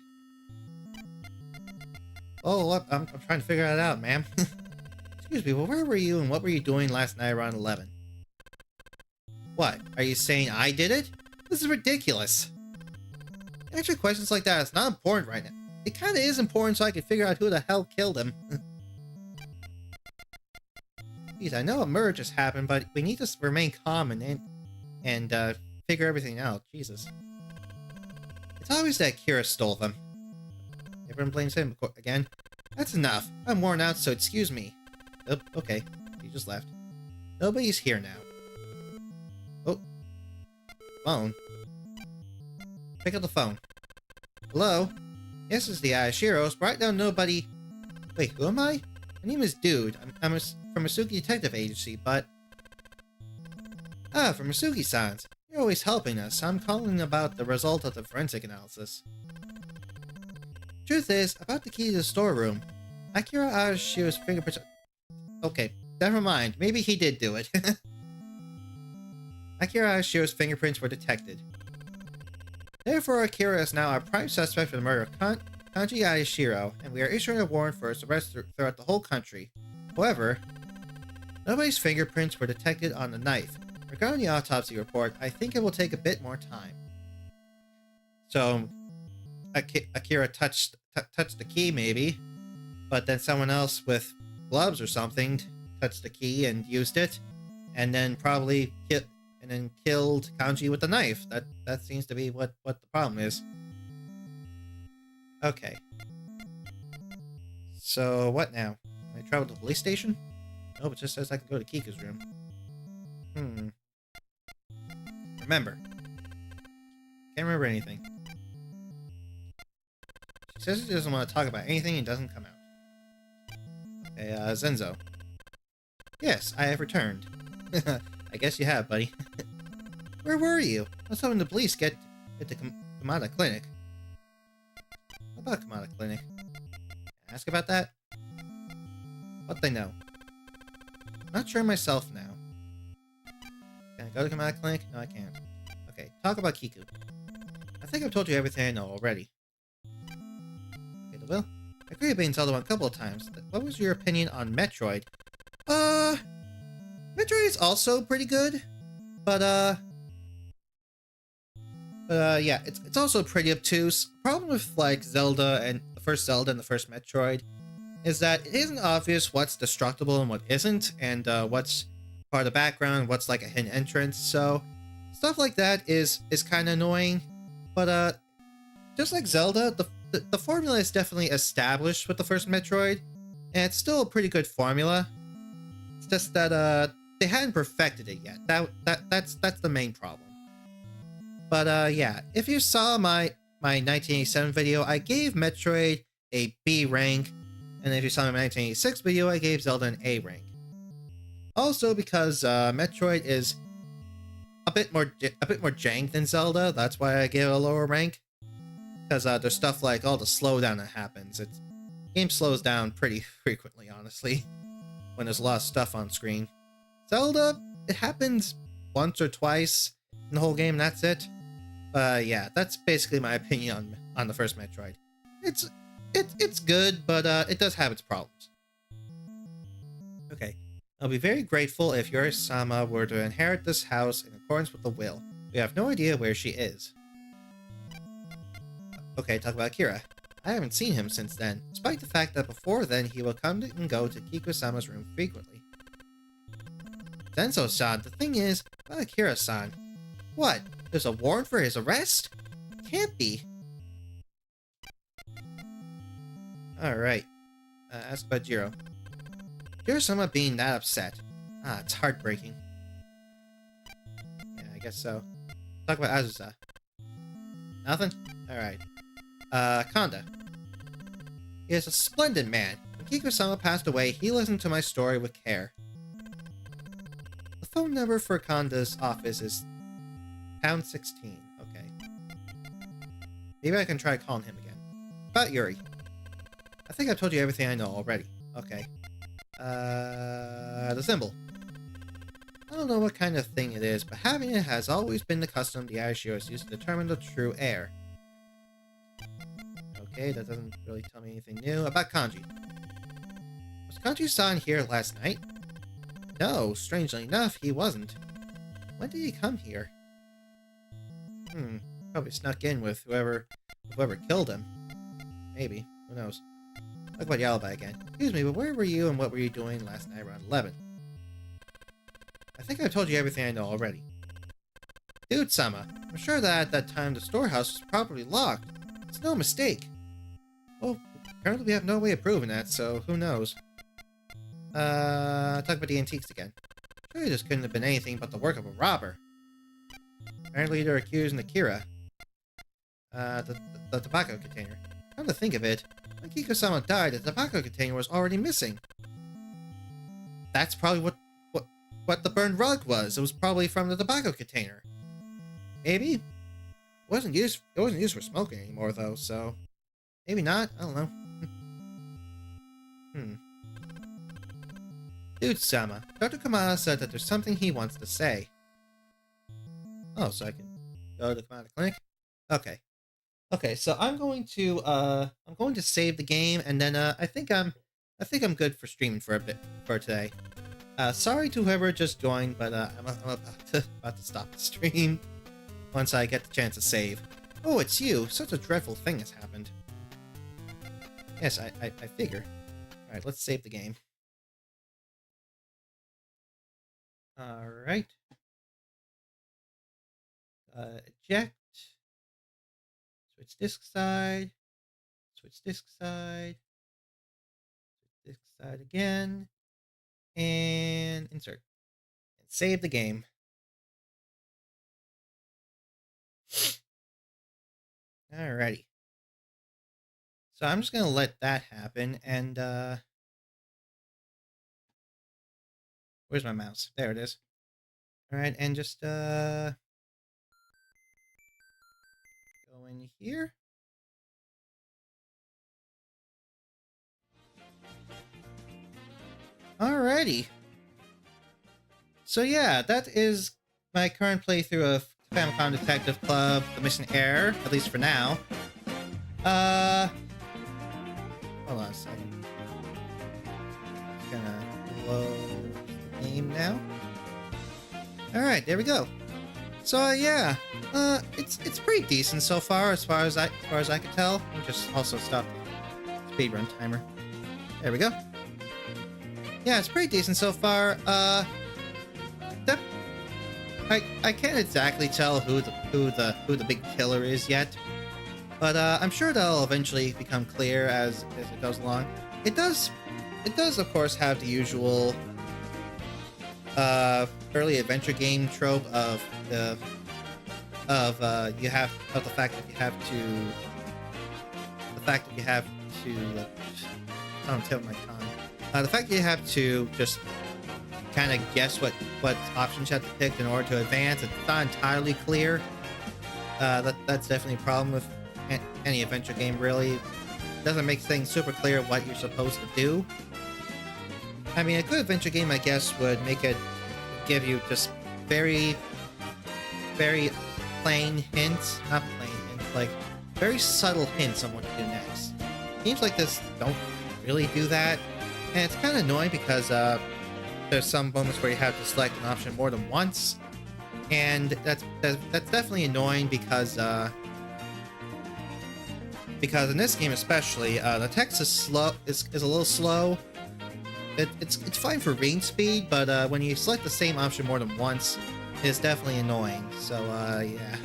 Oh, I'm trying to figure that out, ma'am. Excuse me, well, where were you and what were you doing last night around 11? What? Are you saying I did it? This is ridiculous. Answering questions like that is not important right now. It kinda is important so I can figure out who the hell killed him. Geez, I know a murder just happened, but we need to remain calm and figure everything out. Jesus. It's obvious that Kira stole them. Everyone blames him again. That's enough. I'm worn out, so excuse me. Oh, okay. He just left. Nobody's here now. Oh. Phone. Pick up the phone. Hello? Yes, it's the Shiros. Right now, nobody... Wait, who am I? My name is Dude. I'm from Masuki Detective Agency, but... Ah, from Masuki-san's. You're always helping us. I'm calling about the result of the forensic analysis. Truth is, about the key to the storeroom. Akira Arashiro's fingerprints... Okay, never mind. Maybe he did do it. Akira Arashiro's fingerprints were detected. Therefore, Akira is now our prime suspect for the murder of Kanji Arashiro, and we are issuing a warrant for his arrest throughout the whole country. However, nobody's fingerprints were detected on the knife. Regarding the autopsy report, I think it will take a bit more time. So, Akira touched the key, maybe, but then someone else with gloves or something touched the key and used it, and then probably killed Kanji with the knife. That seems to be what the problem is. Okay. So what now? Can I travel to the police station? Nope, it just says I can go to Kiku's room. Remember. Can't remember anything. She says she doesn't want to talk about anything and doesn't come out. Okay, Zenzo. Yes, I have returned. I guess you have, buddy. Where were you? I was hoping the police get to Kamada Clinic. What about Kamada Clinic? Ask about that? What they know? Not sure myself now. Can I go to Kamada Clinic? No, I can't. Okay, talk about Kiku. I think I've told you everything I know already. Okay, the will. I agree with being told one a couple of times. What was your opinion on Metroid? Metroid is also pretty good, but yeah, it's also pretty obtuse. Problem with like Zelda and the first Metroid is that it isn't obvious what's destructible and what isn't, and what's part of the background, what's like a hidden entrance. So stuff like that is kind of annoying. But just like Zelda, the formula is definitely established with the first Metroid, and it's still a pretty good formula. It's just that they hadn't perfected it yet. That's the main problem. But yeah, if you saw my 1987 video, I gave Metroid a B rank, and if you saw my 1986 video, I gave Zelda an A rank. Also, because Metroid is a bit more jank than Zelda, that's why I gave it a lower rank. Because there's stuff like all the slowdown that happens. The game slows down pretty frequently, honestly, when there's a lot of stuff on screen. Zelda, it happens once or twice in the whole game, and that's it. Yeah, that's basically my opinion on the first Metroid. It's good, but it does have its problems. Okay, I'll be very grateful if Yuri-sama were to inherit this house in accordance with the will. We have no idea where she is. Okay, talk about Akira. I haven't seen him since then, despite the fact that before then he will come and go to Kiku-sama's room frequently. Zenzo-san, the thing is, about Akira-san. What? There's a warrant for his arrest? Can't be. Alright. Ask about Jiro. Jiro-sama being that upset. Ah, it's heartbreaking. Yeah, I guess so. Talk about Azusa. Nothing? Alright. Kanda. He is a splendid man. When Kiku-sama passed away, he listened to my story with care. The phone number for Kanda's office is pound 16. Okay. Maybe I can try calling him again. About Yuri. I think I've told you everything I know already. Okay. The symbol. I don't know what kind of thing it is, but having it has always been the custom the Arishiros used to determine the true heir. Okay, that doesn't really tell me anything new. About Kanji. Was Kanji-san here last night? No, strangely enough, he wasn't. When did he come here? Probably snuck in with whoever killed him. Maybe. Who knows? Talk about Yalba again. Excuse me, but where were you and what were you doing last night around 11? I think I've told you everything I know already. Dude, Sama, I'm sure that at that time the storehouse was probably locked. It's no mistake. Well, apparently we have no way of proving that, so who knows. Talk about the antiques again. Surely this couldn't have been anything but the work of a robber. Apparently they're accusing Akira. The tobacco container. Come to think of it, when Kiko-sama died, the tobacco container was already missing. That's probably what the burned rug was. It was probably from the tobacco container. Maybe? It wasn't used for smoking anymore though, so maybe not. I don't know. Dude, Sama, Dr. Kamada said that there's something he wants to say. Oh, so I can go to the Kamada clinic? Okay. Okay, so I'm going to save the game, and then I think I'm good for streaming for a bit for today. Sorry to whoever just joined, but I'm about to stop the stream once I get the chance to save. Oh, it's you! Such a dreadful thing has happened. Yes, I figure. All right, let's save the game. All right. Eject. Switch disk side. Switch disk side. Switch disk side again. And insert. And save the game. Alrighty. So I'm just gonna let that happen, and where's my mouse? There it is. Alright, and just go in here. Alrighty. So yeah, that is my current playthrough of Famicom Detective Club, The Missing Heir, at least for now. Hold on a second. Just gonna load the game now. Alright, there we go. So yeah, it's pretty decent so far as I can tell. Let me just also stop the speedrun timer. There we go. Yeah, it's pretty decent so far. I can't exactly tell who the big killer is yet, but I'm sure that'll eventually become clear as it goes along. It does of course have the usual early adventure game trope of the fact that you have to just kind of guess what options you have to pick in order to advance. It's not entirely clear. That's definitely a problem with any adventure game, really. It doesn't make things super clear what you're supposed to do. I mean, a good adventure game, I guess, would give you just very, very plain hints. Not plain hints, like very subtle hints on what to do next. Games like this don't really do that. And it's kind of annoying because there's some moments where you have to select an option more than once, and that's definitely annoying because in this game especially, the text is a little slow. It's fine for reading speed, but when you select the same option more than once, it's definitely annoying. So yeah,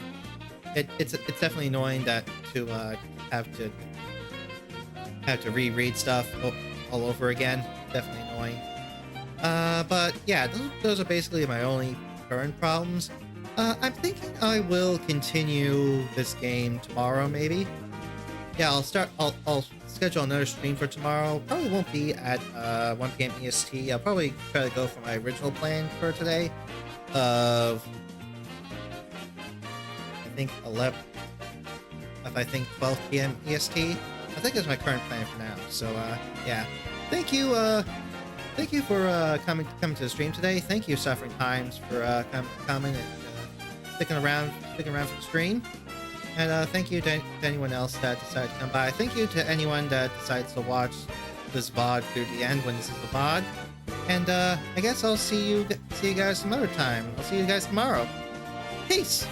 it's definitely annoying that to have to reread stuff all over again. Definitely annoying. But yeah, those are basically my only current problems. I'm thinking I will continue this game tomorrow, maybe. Yeah, I'll schedule another stream for tomorrow. Probably won't be at 1 p.m. EST. I'll probably try to go for my original plan for today of I think 12 p.m. EST. I think that's my current plan for now. So yeah, thank you for coming to the stream today. Thank you, Suffering Times, for coming and sticking around for the stream. And thank you to anyone else that decided to come by. Thank you to anyone that decides to watch this VOD through the end when this is the VOD. And I guess I'll see you guys some other time. I'll see you guys tomorrow. Peace.